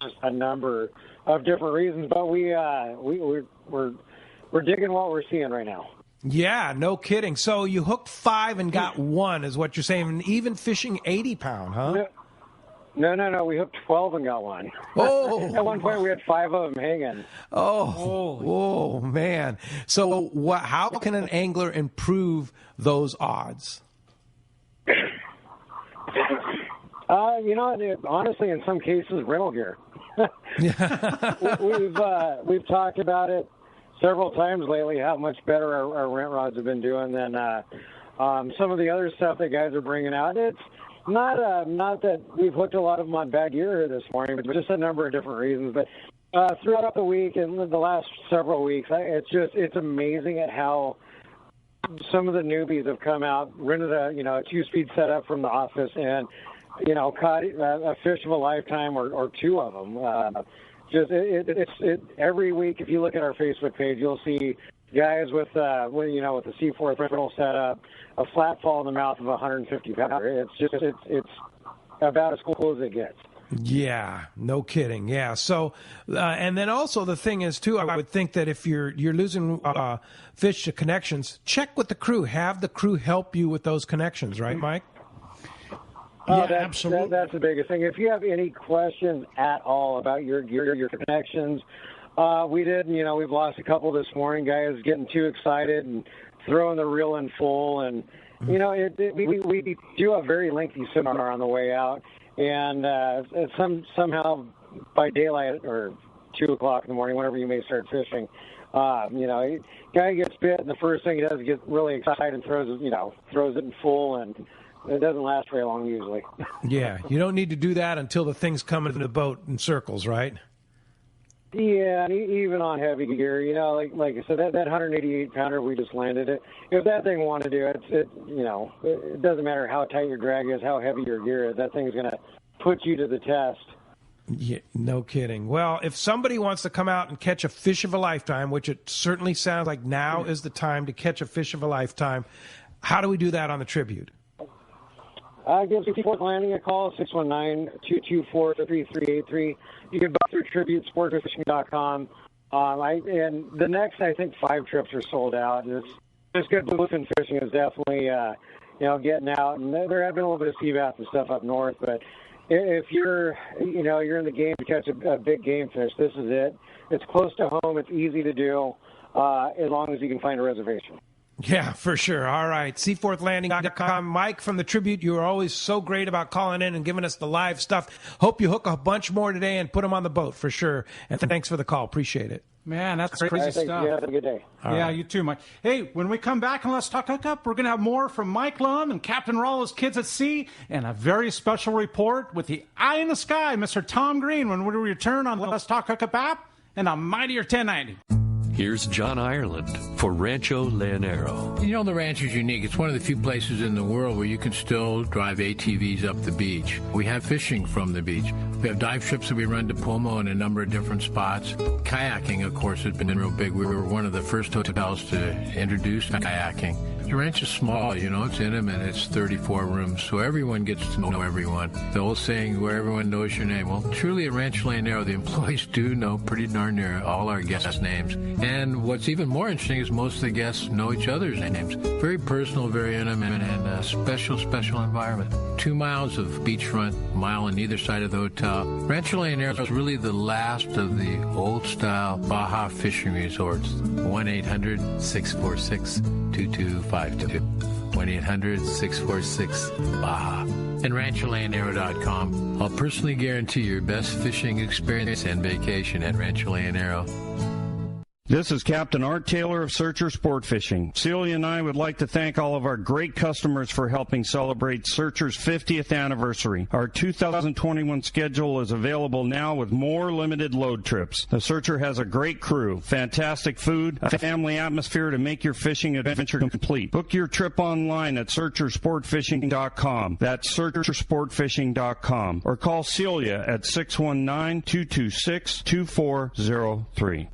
just a number of different reasons. But we're digging what we're seeing right now. Yeah, no kidding. So you hooked 5 and got 1 is what you're saying. And even fishing 80-pound, huh? No. We hooked 12 and got 1. Oh. At one point, we had 5 of them hanging. Oh, man. So how can an angler improve those odds? Honestly, in some cases, rental gear. We've talked about it several times lately, how much better our rent rods have been doing than some of the other stuff that guys are bringing out. It's not that we've hooked a lot of them on bad gear here this morning, but just a number of different reasons. But throughout the week and the last several weeks, it's amazing at how some of the newbies have come out, rented a 2-speed setup from the office, and caught a fish of a lifetime or 2 of them. It's every week. If you look at our Facebook page, you'll see guys with a C4 throttle setup, a flat fall in the mouth of a 150 pounder. It's about as cool as it gets. Yeah, no kidding. Yeah. So, and then also the thing is too, I would think that if you're losing fish to connections, check with the crew. Have the crew help you with those connections, right, Mike? Absolutely. That's the biggest thing. If you have any questions at all about your gear, your connections, we've lost a couple this morning. Guys getting too excited and throwing the reel in full, and we do a very lengthy seminar on the way out, and somehow by daylight or 2 o'clock in the morning, whenever you may start fishing, guy gets bit, and the first thing he does is get really excited and throws it in full, and it doesn't last very long usually. Yeah, you don't need to do that until the thing's coming in the boat in circles, right? Yeah, and even on heavy gear, like I said, that 188 pounder we just landed it. If that thing wanted to do it doesn't matter how tight your drag is, how heavy your gear is. That thing's going to put you to the test. Yeah, no kidding. Well, if somebody wants to come out and catch a fish of a lifetime, which it certainly sounds like now is the time to catch a fish of a lifetime, how do we do that on the Tribute? Give Seafourth Landing a call, 619-224-3383. You can buy through TributeSportFishing.com. And the next, I think, 5 trips are sold out. It's good. Bluefin fishing is definitely, getting out. And there have been a little bit of sea bass and stuff up north. But if you're in the game to catch a big game fish, this is it. It's close to home. It's easy to do as long as you can find a reservation. Yeah, for sure. All right. Seaforthlanding.com. Mike from the Tribute, you are always so great about calling in and giving us the live stuff. Hope you hook a bunch more today and put them on the boat for sure. And thanks for the call. Appreciate it. Man, that's crazy stuff. You have a good day. Yeah, you too, Mike. Hey, when we come back and Let's Talk Hookup, we're going to have more from Mike Lum and Captain Rollo's Kids at Sea, and a very special report with the eye in the sky, Mr. Tom Green, when we return on Let's Talk Hookup app and on Mightier 1090. Here's John Ireland for Rancho Leonero. The ranch is unique. It's one of the few places in the world where you can still drive ATVs up the beach. We have fishing from the beach. We have dive trips that we run to Pomo in a number of different spots. Kayaking, of course, has been real big. We were one of the first hotels to introduce kayaking. The ranch is small, it's intimate. It's 34 rooms, so everyone gets to know everyone. The old saying, where everyone knows your name. Well, truly at Rancho Leonero, the employees do know pretty darn near all our guests' names. And what's even more interesting is most of the guests know each other's names. Very personal, very intimate, and a special environment. 2 miles of beachfront, mile on either side of the hotel. Rancho Leonero is really the last of the old-style Baja fishing resorts. 1-800-646-2252. 1-800-646-BAHA. And RanchoLeonero.com. I'll personally guarantee your best fishing experience and vacation at Rancho Leonero. This is Captain Art Taylor of Searcher Sport Fishing. Celia and I would like to thank all of our great customers for helping celebrate Searcher's 50th anniversary. Our 2021 schedule is available now with more limited load trips. The Searcher has a great crew, fantastic food, a family atmosphere to make your fishing adventure complete. Book your trip online at SearcherSportFishing.com. That's SearcherSportFishing.com. Or call Celia at 619-226-2403.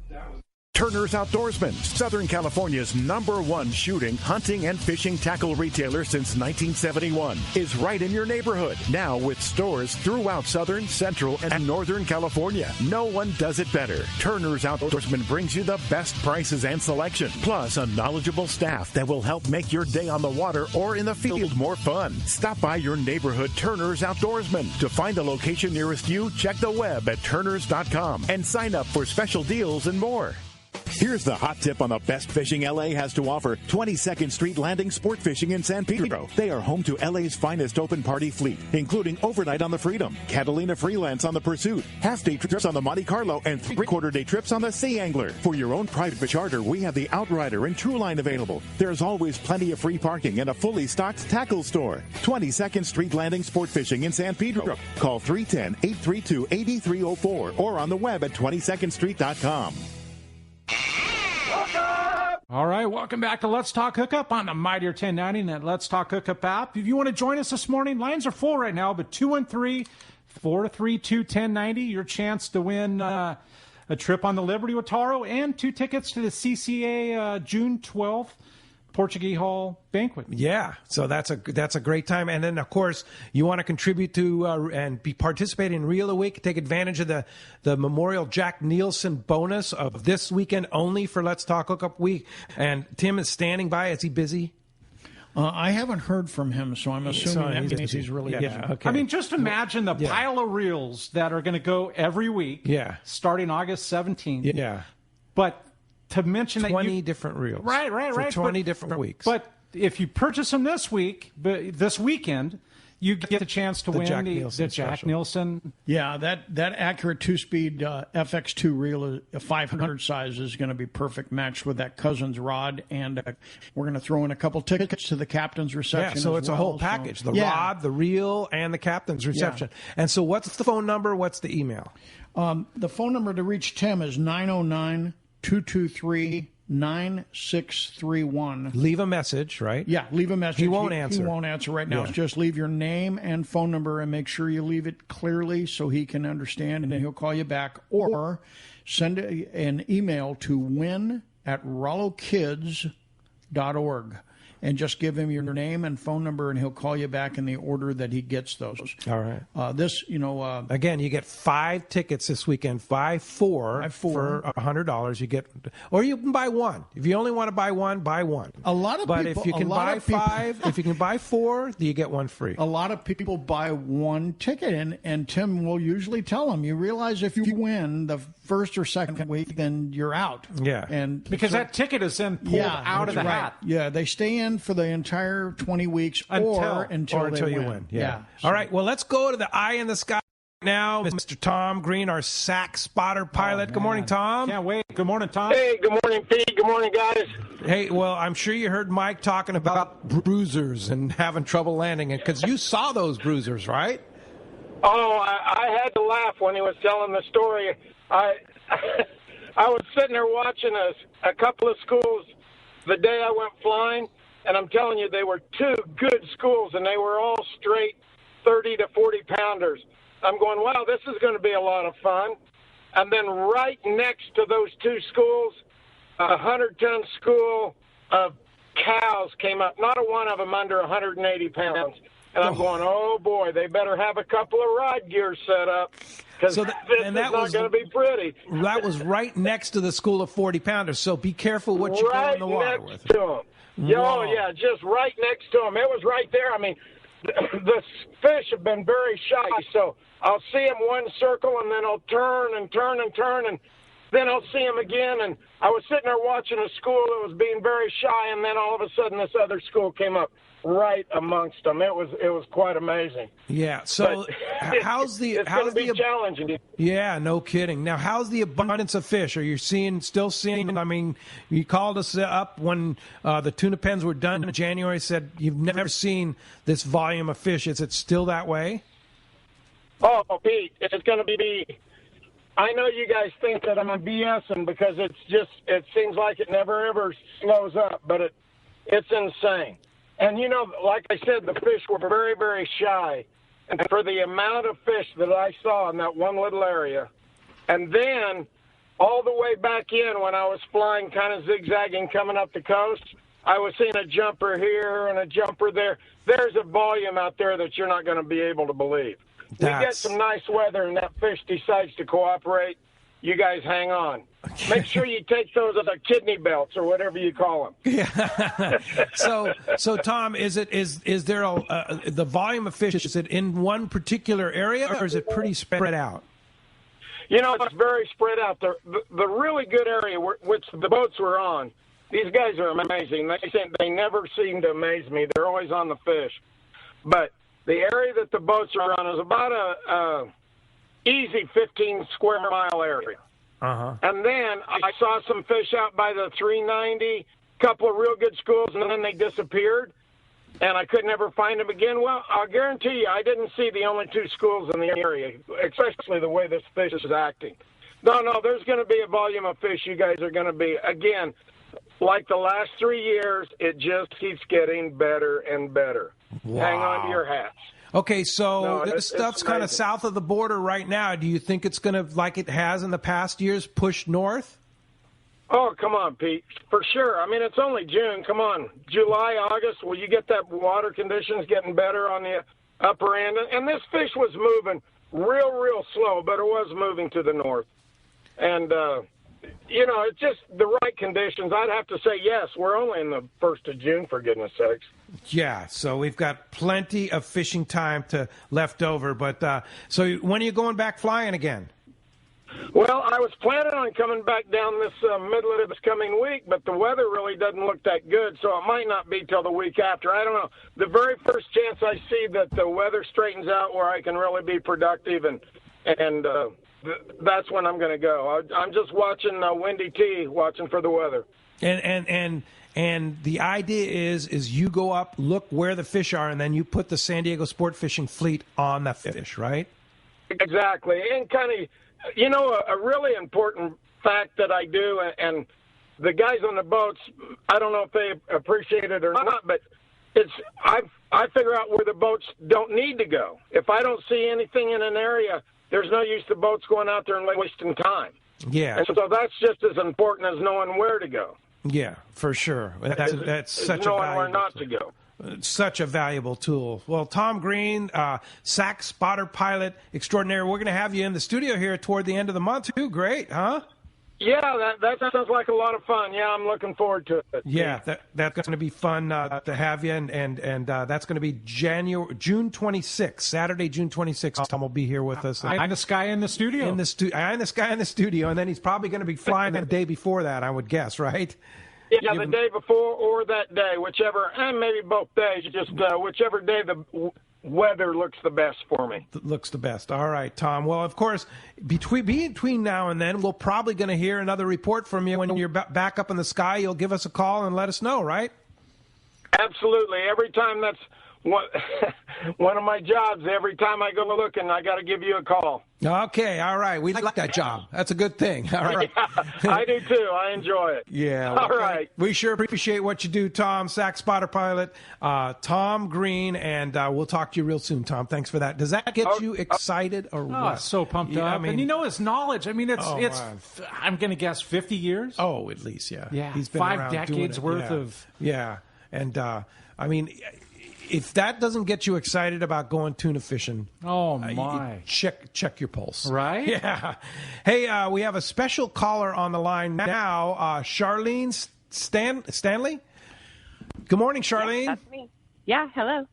Turner's Outdoorsman, Southern California's #1 shooting, hunting, and fishing tackle retailer since 1971, is right in your neighborhood. Now with stores throughout Southern, Central, and Northern California. No one does it better. Turner's Outdoorsman brings you the best prices and selection, plus a knowledgeable staff that will help make your day on the water or in the field more fun. Stop by your neighborhood Turner's Outdoorsman. To find a location nearest you, check the web at turners.com and sign up for special deals and more. Here's the hot tip on the best fishing LA has to offer. 22nd Street Landing Sport Fishing in San Pedro. They are home to LA's finest open party fleet, including overnight on the Freedom, Catalina Freelance on the Pursuit, half-day trips on the Monte Carlo, and three-quarter-day trips on the Sea Angler. For your own private charter, we have the Outrider and True Line available. There's always plenty of free parking and a fully stocked tackle store. 22nd Street Landing Sport Fishing in San Pedro. Call 310-832-8304 or on the web at 22ndstreet.com. All right, welcome back to Let's Talk Hookup on the Mightier 1090 and that Let's Talk Hookup app. If you want to join us this morning, lines are full right now, but 213-432-1090, your chance to win a trip on the Liberty with Taro and 2 tickets to the CCA June 12th Portuguese Hall banquet. Yeah, so that's a great time. And then, of course, you want to contribute to and be participating in Reel a Week. Take advantage of the Memorial Jack Nielsen bonus of this weekend only for Let's Talk Hookup Week. And Tim is standing by. Is he busy? I haven't heard from him, so I'm assuming that means he's really busy. Okay. I mean, just imagine the pile of reels that are going to go every week starting August 17th. Yeah. But to mention 20 different reels. Right. For 20 different weeks. But if you purchase them this weekend, you get the chance to win the Jack Nielsen. Yeah, that accurate 2-speed FX2 reel, a 500 size, is going to be perfect match with that Cousins rod. And we're going to throw in a couple tickets to the captain's reception. Yeah, so it's a whole package. The rod, the reel, and the captain's reception. Yeah. And so what's the phone number? What's the email? The phone number to reach Tim is 909-223-9631. Leave a message, right? Yeah, leave a message. He won't answer. He won't answer right now. Yeah. Just leave your name and phone number and make sure you leave it clearly so he can understand, and then he'll call you back. Or send an email to win@rollokids.org. And just give him your name and phone number, and he'll call you back in the order that he gets those. All right. Again, you get 5 tickets this weekend. Buy four for $100. You get, or you can buy one. If you only want to buy one, buy one. But if you can buy 5, if you can buy 4, you get one free. A lot of people buy one ticket, and Tim will usually tell them, you realize if you win the first or second week, then you're out. Yeah. And because that ticket is then pulled out of the hat. Yeah, they stay in for the entire 20 weeks or until you win. Yeah. All right, well, let's go to the eye in the sky now. Mr. Tom Green, our sack spotter pilot. Good morning, Tom. Can't wait. Good morning, Tom. Hey, good morning, Pete. Good morning, guys. Hey, well, I'm sure you heard Mike talking about bruisers and having trouble landing, because you saw those bruisers, right? Oh, I had to laugh when he was telling the story. I was sitting there watching a couple of schools the day I went flying, and I'm telling you, they were 2 good schools, and they were all straight 30 to 40 pounders. I'm going, wow, this is going to be a lot of fun. And then right next to those 2 schools, a 100-ton school of cows came up, not a one of them under 180 pounds. And I'm going, oh, boy, they better have a couple of ride gears set up, because this is not going to be pretty. That was right next to the school of 40-pounders, so be careful what you go in the water with. Right next to them. Oh, yeah, just right next to them. It was right there. I mean, the fish have been very shy, so I'll see them one circle, and then I'll turn and turn and turn, and then I'll see them again. And I was sitting there watching a school that was being very shy, and then all of a sudden this other school came up right amongst them. It was quite amazing. Yeah. So how's the challenging? Yeah, no kidding. Now, how's the abundance of fish? Are you still seeing? I mean, you called us up when the tuna pens were done in January. Said you've never seen this volume of fish. Is it still that way? Oh, Pete, it's going to be. I know you guys think that I'm a BSing because it seems like it never ever slows up, but it's insane. And, you know, like I said, the fish were very, very shy. And for the amount of fish that I saw in that one little area, and then all the way back in when I was flying, kind of zigzagging, coming up the coast, I was seeing a jumper here and a jumper there. There's a volume out there that you're not going to be able to believe. We get some nice weather and that fish decides to cooperate. You guys hang on. Make sure you take those as kidney belts or whatever you call them. Yeah. So Tom, is there the volume of fish? Is it in one particular area, or is it pretty spread out? You know, it's very spread out. The really good area which the boats were on, these guys are amazing. They never seem to amaze me. They're always on the fish. But the area that the boats are on is about a easy 15 square mile area. Uh-huh. And then I saw some fish out by the 390, couple of real good schools, and then they disappeared, and I could never find them again. Well, I'll guarantee you I didn't see the only 2 schools in the area, especially the way this fish is acting. No, there's going to be a volume of fish. You guys are going to be, again, like the last 3 years, it just keeps getting better and better. Wow. Hang on to your hats. Okay, so this stuff's it's kind of amazing. south of the border right now. Do you think it's going to, like it has in the past years, push north? Oh, come on, Pete. For sure. I mean, it's only June. Come on. July, August, will you get that water conditions getting better on the upper end? And this fish was moving real slow, but it was moving to the north. And, it's just the right conditions. I'd have to say, yes, we're only in the 1st of June, for goodness sakes. Yeah, so we've got plenty of fishing time left over. But so when are you going back flying again? Well, I was planning on coming back down this middle of this coming week, but the weather really doesn't look that good, so it might not be till the week after. I don't know. The very first chance I see that the weather straightens out where I can really be productive, and that's when I'm going to go. I'm just watching Windy T, watching for the weather. And the idea is you go up, look where the fish are, and then you put the San Diego Sport Fishing fleet on that fish, right? Exactly. And kind of, a really important fact that I do, and the guys on the boats, I don't know if they appreciate it or not, but I figure out where the boats don't need to go. If I don't see anything in an area, there's no use the boats going out there and wasting time. Yeah. And so that's just as important as knowing where to go. Yeah, for sure. That's such knowing a valuable where not to go. Such a valuable tool. Well, Tom Green, SAC spotter pilot extraordinary. We're going to have you in the studio here toward the end of the month, too. Great, huh? Yeah, that sounds like a lot of fun. Yeah, I'm looking forward to it. Yeah, that's going to be fun to have you, and that's going to be June 26th, Saturday, June 26th. Tom will be here with us. Eye in the sky in the studio. Eye in the sky in the studio, and then he's probably going to be flying the day before that, I would guess, right? Yeah, the day before or that day, whichever, and maybe both days, just whichever day the weather looks the best for me. Looks the best. All right, Tom. Well, of course, between now and then, we're probably going to hear another report from you. When you're back up in the sky, you'll give us a call and let us know, right? Absolutely. Every time that's one of my jobs. Every time I go looking, I got to give you a call. Okay, all right. We like that job. That's a good thing. All right. Yeah, I do too. I enjoy it. Yeah. All right. We sure appreciate what you do, Tom. SAC spotter pilot, Tom Green, and we'll talk to you real soon, Tom. Thanks for that. Does that get you excited or what? So pumped up. And his knowledge. I mean, it's I'm going to guess 50 years. Oh, at least, yeah. Yeah. He's been 5 decades worth of. Yeah. And, if that doesn't get you excited about going tuna fishing, oh my! Check your pulse, right? Yeah. Hey, we have a special caller on the line now, Charlene Stanley. Good morning, Charlene. Yeah, that's me. Yeah, hello.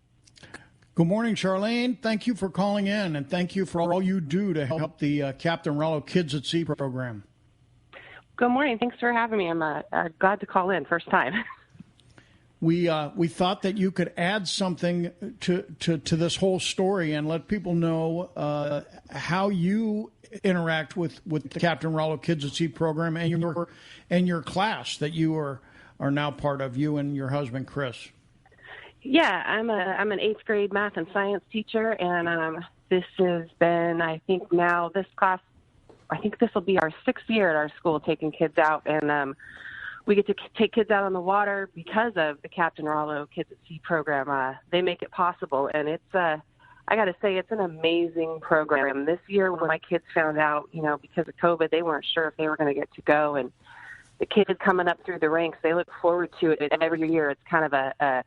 Good morning, Charlene. Thank you for calling in, and thank you for all you do to help the Captain Rollo Kids at Sea program. Good morning. Thanks for having me. I'm glad to call in. First time. We thought that you could add something to this whole story and let people know how you interact with the Captain Rollo Kids at Sea program and your class that you are now part of, you and your husband Chris. Yeah, I'm an 8th grade math and science teacher, and this has been, I think now this class, I think this will be our 6th year at our school taking kids out, and we get to take kids out on the water because of the Captain Rollo Kids at Sea program. They make it possible, and it's I got to say, it's an amazing program. This year, when my kids found out, because of COVID, they weren't sure if they were going to get to go. And the kids coming up through the ranks, they look forward to it every year. It's kind of a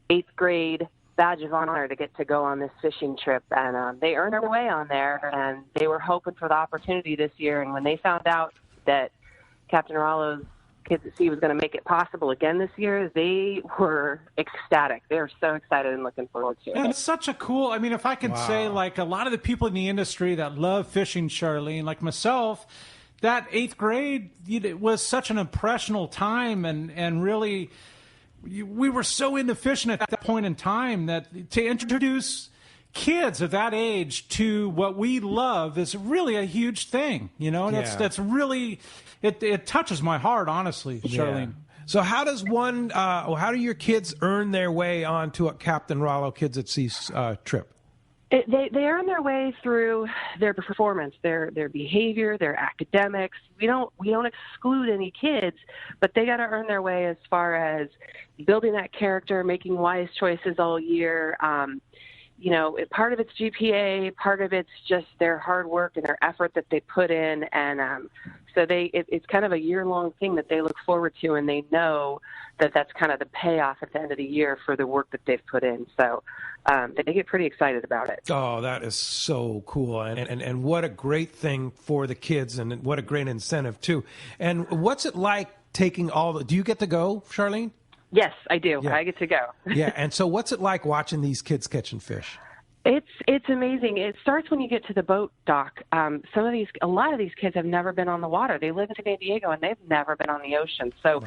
8th grade badge of honor to get to go on this fishing trip. And they earned their way on there, and they were hoping for the opportunity this year. And when they found out that Captain Rollo's Kids at Sea was going to make it possible again this year, they were ecstatic. They were so excited and looking forward to it. And it's such a cool, if I can say, like a lot of the people in the industry that love fishing, Charlene, like myself, that 8th grade, it was such an impressional time, and really, we were so into fishing at that point in time that to introduce kids of that age to what we love is really a huge thing, and that's really, it touches my heart, honestly, Charlene. So how do your kids earn their way onto a Captain Rollo Kids at Sea trip? They earn their way through their performance, their behavior, their academics. We don't exclude any kids, but they got to earn their way as far as building that character, making wise choices all year. Part of it's GPA, part of it's just their hard work and their effort that they put in, and so it's kind of a year-long thing that they look forward to, and they know that that's kind of the payoff at the end of the year for the work that they've put in. So they get pretty excited about it. Oh, that is so cool, and what a great thing for the kids, and what a great incentive too. And what's it like taking do you get to go, Charlene? Yes, I do. Yeah. I get to go. Yeah, and so what's it like watching these kids catching fish? It's amazing. It starts when you get to the boat dock. A lot of these kids have never been on the water. They live in San Diego and they've never been on the ocean. So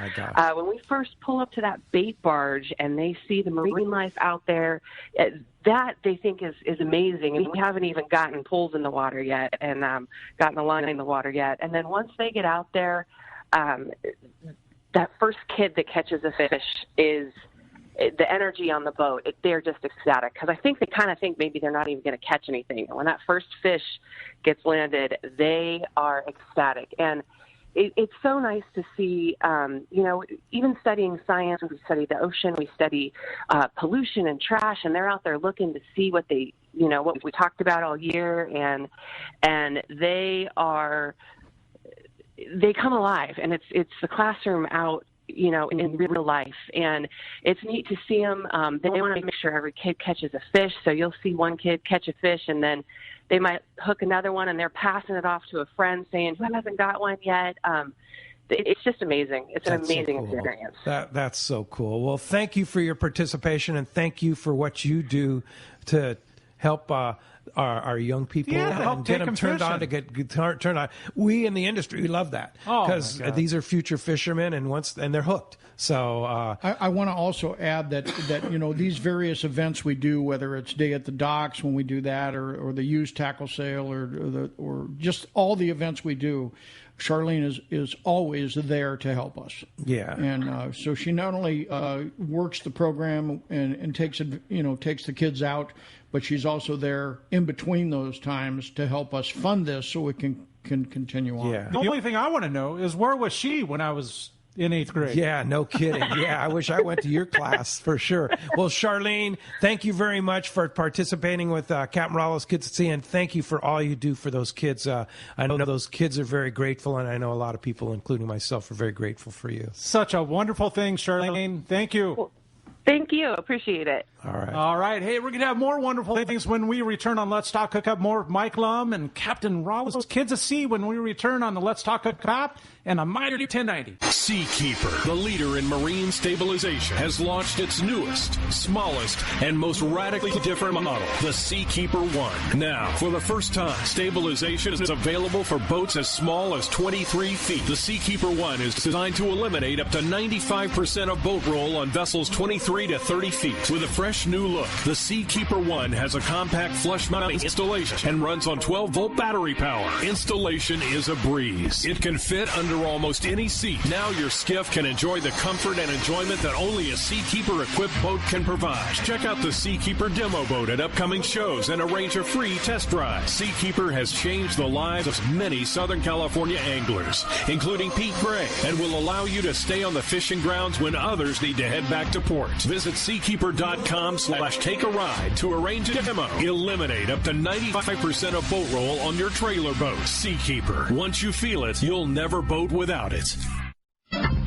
when we first pull up to that bait barge and they see the marine life out there, that they think is amazing. And we haven't even gotten poles in the water yet and gotten a line in the water yet. And then once they get out there, that first kid that catches a fish is the energy on the boat. They're just ecstatic because I think they kind of think maybe they're not even going to catch anything. When that first fish gets landed, they are ecstatic. And it's so nice to see, even studying science, we study the ocean, we study pollution and trash, and they're out there looking to see what what we talked about all year, and they come alive, and it's the classroom out, in real life. And it's neat to see them. They want to make sure every kid catches a fish. So you'll see one kid catch a fish, and then they might hook another one, and they're passing it off to a friend saying, who hasn't got one yet? It's just amazing. It's an amazing experience. That's so cool. Well, thank you for your participation, and thank you for what you do to help our young people and get them turned on to get turned on. We in the industry, we love that because these are future fishermen, and they're hooked. So I want to also add that these various events we do, whether it's Day at the Docks when we do that, or the used tackle sale, or just all the events we do, Charlene is always there to help us. Yeah, and so she not only works the program and takes the kids out, but she's also there in between those times to help us fund this so it can continue on. Yeah. The only thing I want to know is where was she when I was in 8th grade? Yeah, no kidding. Yeah, I wish I went to your class for sure. Well, Charlene, thank you very much for participating with Captain Rollo's Kids at Sea, and thank you for all you do for those kids. I know those kids are very grateful, and I know a lot of people, including myself, are very grateful for you. Such a wonderful thing, Charlene. Thank you. Well, thank you. Appreciate it. All right. Hey, we're going to have more wonderful things when we return on Let's Talk Hookup. More of Mike Lum and Captain Rollo's Kids at Sea when we return on the Let's Talk Hookup and a Mighty 1090. Seakeeper, the leader in marine stabilization, has launched its newest, smallest, and most radically different model, the Seakeeper 1. Now, for the first time, stabilization is available for boats as small as 23 feet. The Seakeeper 1 is designed to eliminate up to 95% of boat roll on vessels 23 to 30 feet. With a fresh new look, the Seakeeper 1 has a compact flush mount installation and runs on 12-volt battery power. Installation is a breeze. It can fit under almost any seat. Now your skiff can enjoy the comfort and enjoyment that only a Seakeeper-equipped boat can provide. Check out the Seakeeper demo boat at upcoming shows and arrange a free test drive. Seakeeper has changed the lives of many Southern California anglers, including Pete Gray, and will allow you to stay on the fishing grounds when others need to head back to port. Visit Seakeeper.com/take-a-ride to arrange a demo. Eliminate up to 95% of boat roll on your trailer boat. Seakeeper. Once you feel it, you'll never boat without it.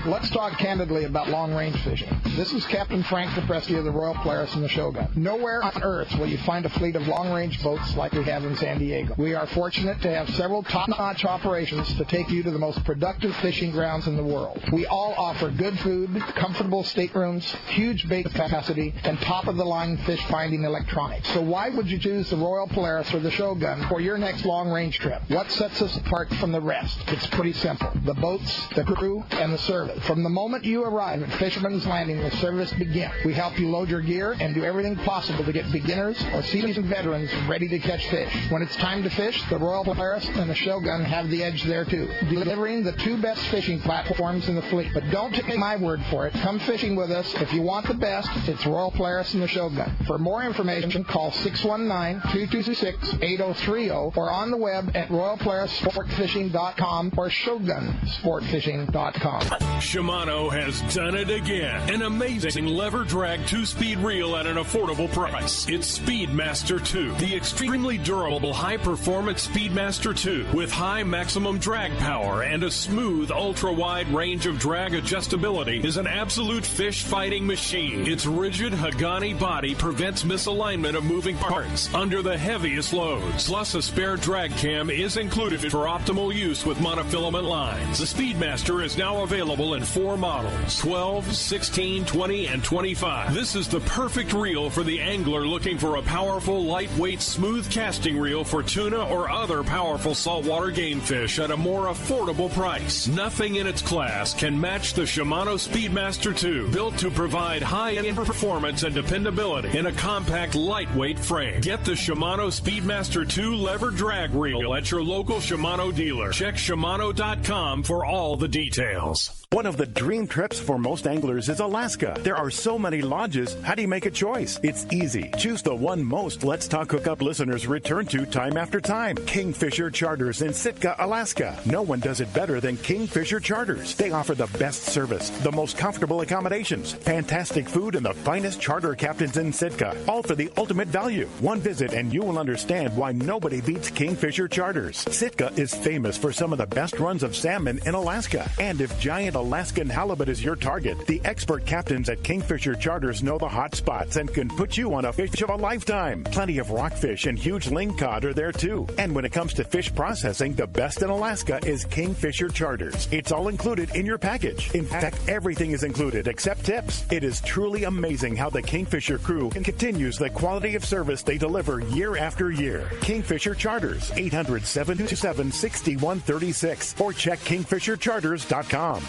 Let's talk candidly about long-range fishing. This is Captain Frank DePresky of the Royal Polaris and the Shogun. Nowhere on Earth will you find a fleet of long-range boats like we have in San Diego. We are fortunate to have several top-notch operations to take you to the most productive fishing grounds in the world. We all offer good food, comfortable staterooms, huge bait capacity, and top-of-the-line fish-finding electronics. So why would you choose the Royal Polaris or the Shogun for your next long-range trip? What sets us apart from the rest? It's pretty simple. The boats, the crew, and the service. From the moment you arrive at Fisherman's Landing, the service begins. We help you load your gear and do everything possible to get beginners or seasoned veterans ready to catch fish. When it's time to fish, the Royal Polaris and the Shogun have the edge there too, delivering the two best fishing platforms in the fleet. But don't take my word for it. Come fishing with us. If you want the best, it's Royal Polaris and the Shogun. For more information, call 619-226-8030 or on the web at royalpolarissportfishing.com or shogunsportfishing.com. Shimano has done it again. An amazing lever drag 2-speed reel at an affordable price. It's Speedmaster 2, the extremely durable high-performance Speedmaster 2 with high maximum drag power and a smooth ultra-wide range of drag adjustability is an absolute fish-fighting machine. Its rigid Hagani body prevents misalignment of moving parts under the heaviest loads. Plus, a spare drag cam is included for optimal use with monofilament lines. The Speedmaster is now available in 4 models, 12, 16, 20, and 25. This is the perfect reel for the angler looking for a powerful, lightweight, smooth casting reel for tuna or other powerful saltwater game fish at a more affordable price. Nothing in its class can match the Shimano Speedmaster 2, built to provide high-end performance and dependability in a compact, lightweight frame. Get the Shimano Speedmaster 2 lever drag reel at your local Shimano dealer. Check Shimano.com for all the details. One of the dream trips for most anglers is Alaska. There are so many lodges. How do you make a choice? It's easy. Choose the one most Let's Talk Hookup listeners return to time after time. Kingfisher Charters in Sitka, Alaska. No one does it better than Kingfisher Charters. They offer the best service, the most comfortable accommodations, fantastic food, and the finest charter captains in Sitka. All for the ultimate value. One visit and you will understand why nobody beats Kingfisher Charters. Sitka is famous for some of the best runs of salmon in Alaska. And if giant Alaskan halibut is your target, the expert captains at Kingfisher Charters know the hot spots and can put you on a fish of a lifetime. Plenty of rockfish and huge lingcod are there too. And when it comes to fish processing, the best in Alaska is Kingfisher Charters. It's all included in your package. In fact, everything is included except tips. It is truly amazing how the Kingfisher crew continues the quality of service they deliver year after year. Kingfisher Charters, 800-727-6136 or check kingfishercharters.com.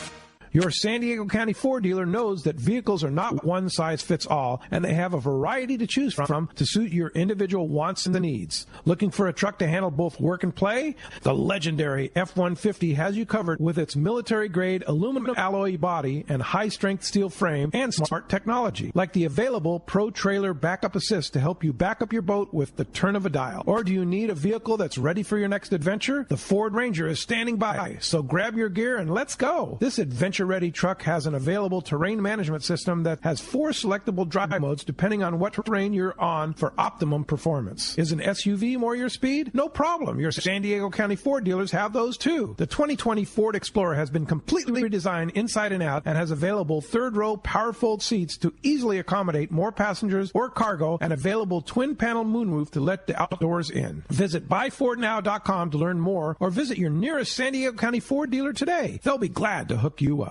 Your San Diego County Ford dealer knows that vehicles are not one size fits all, and they have a variety to choose from to suit your individual wants and needs. Looking for a truck to handle both work and play? The legendary F-150 has you covered with its military-grade aluminum alloy body and high-strength steel frame and smart technology, like the available Pro Trailer Backup Assist to help you back up your boat with the turn of a dial. Or do you need a vehicle that's ready for your next adventure? The Ford Ranger is standing by, so grab your gear and let's go. This adventure-ready truck has an available terrain management system that has 4 selectable drive modes depending on what terrain you're on for optimum performance. Is an SUV more your speed? No problem. Your San Diego County Ford dealers have those too. The 2020 Ford Explorer has been completely redesigned inside and out and has available third-row power-fold seats to easily accommodate more passengers or cargo and available twin-panel moonroof to let the outdoors in. Visit buyfordnow.com to learn more or visit your nearest San Diego County Ford dealer today. They'll be glad to hook you up.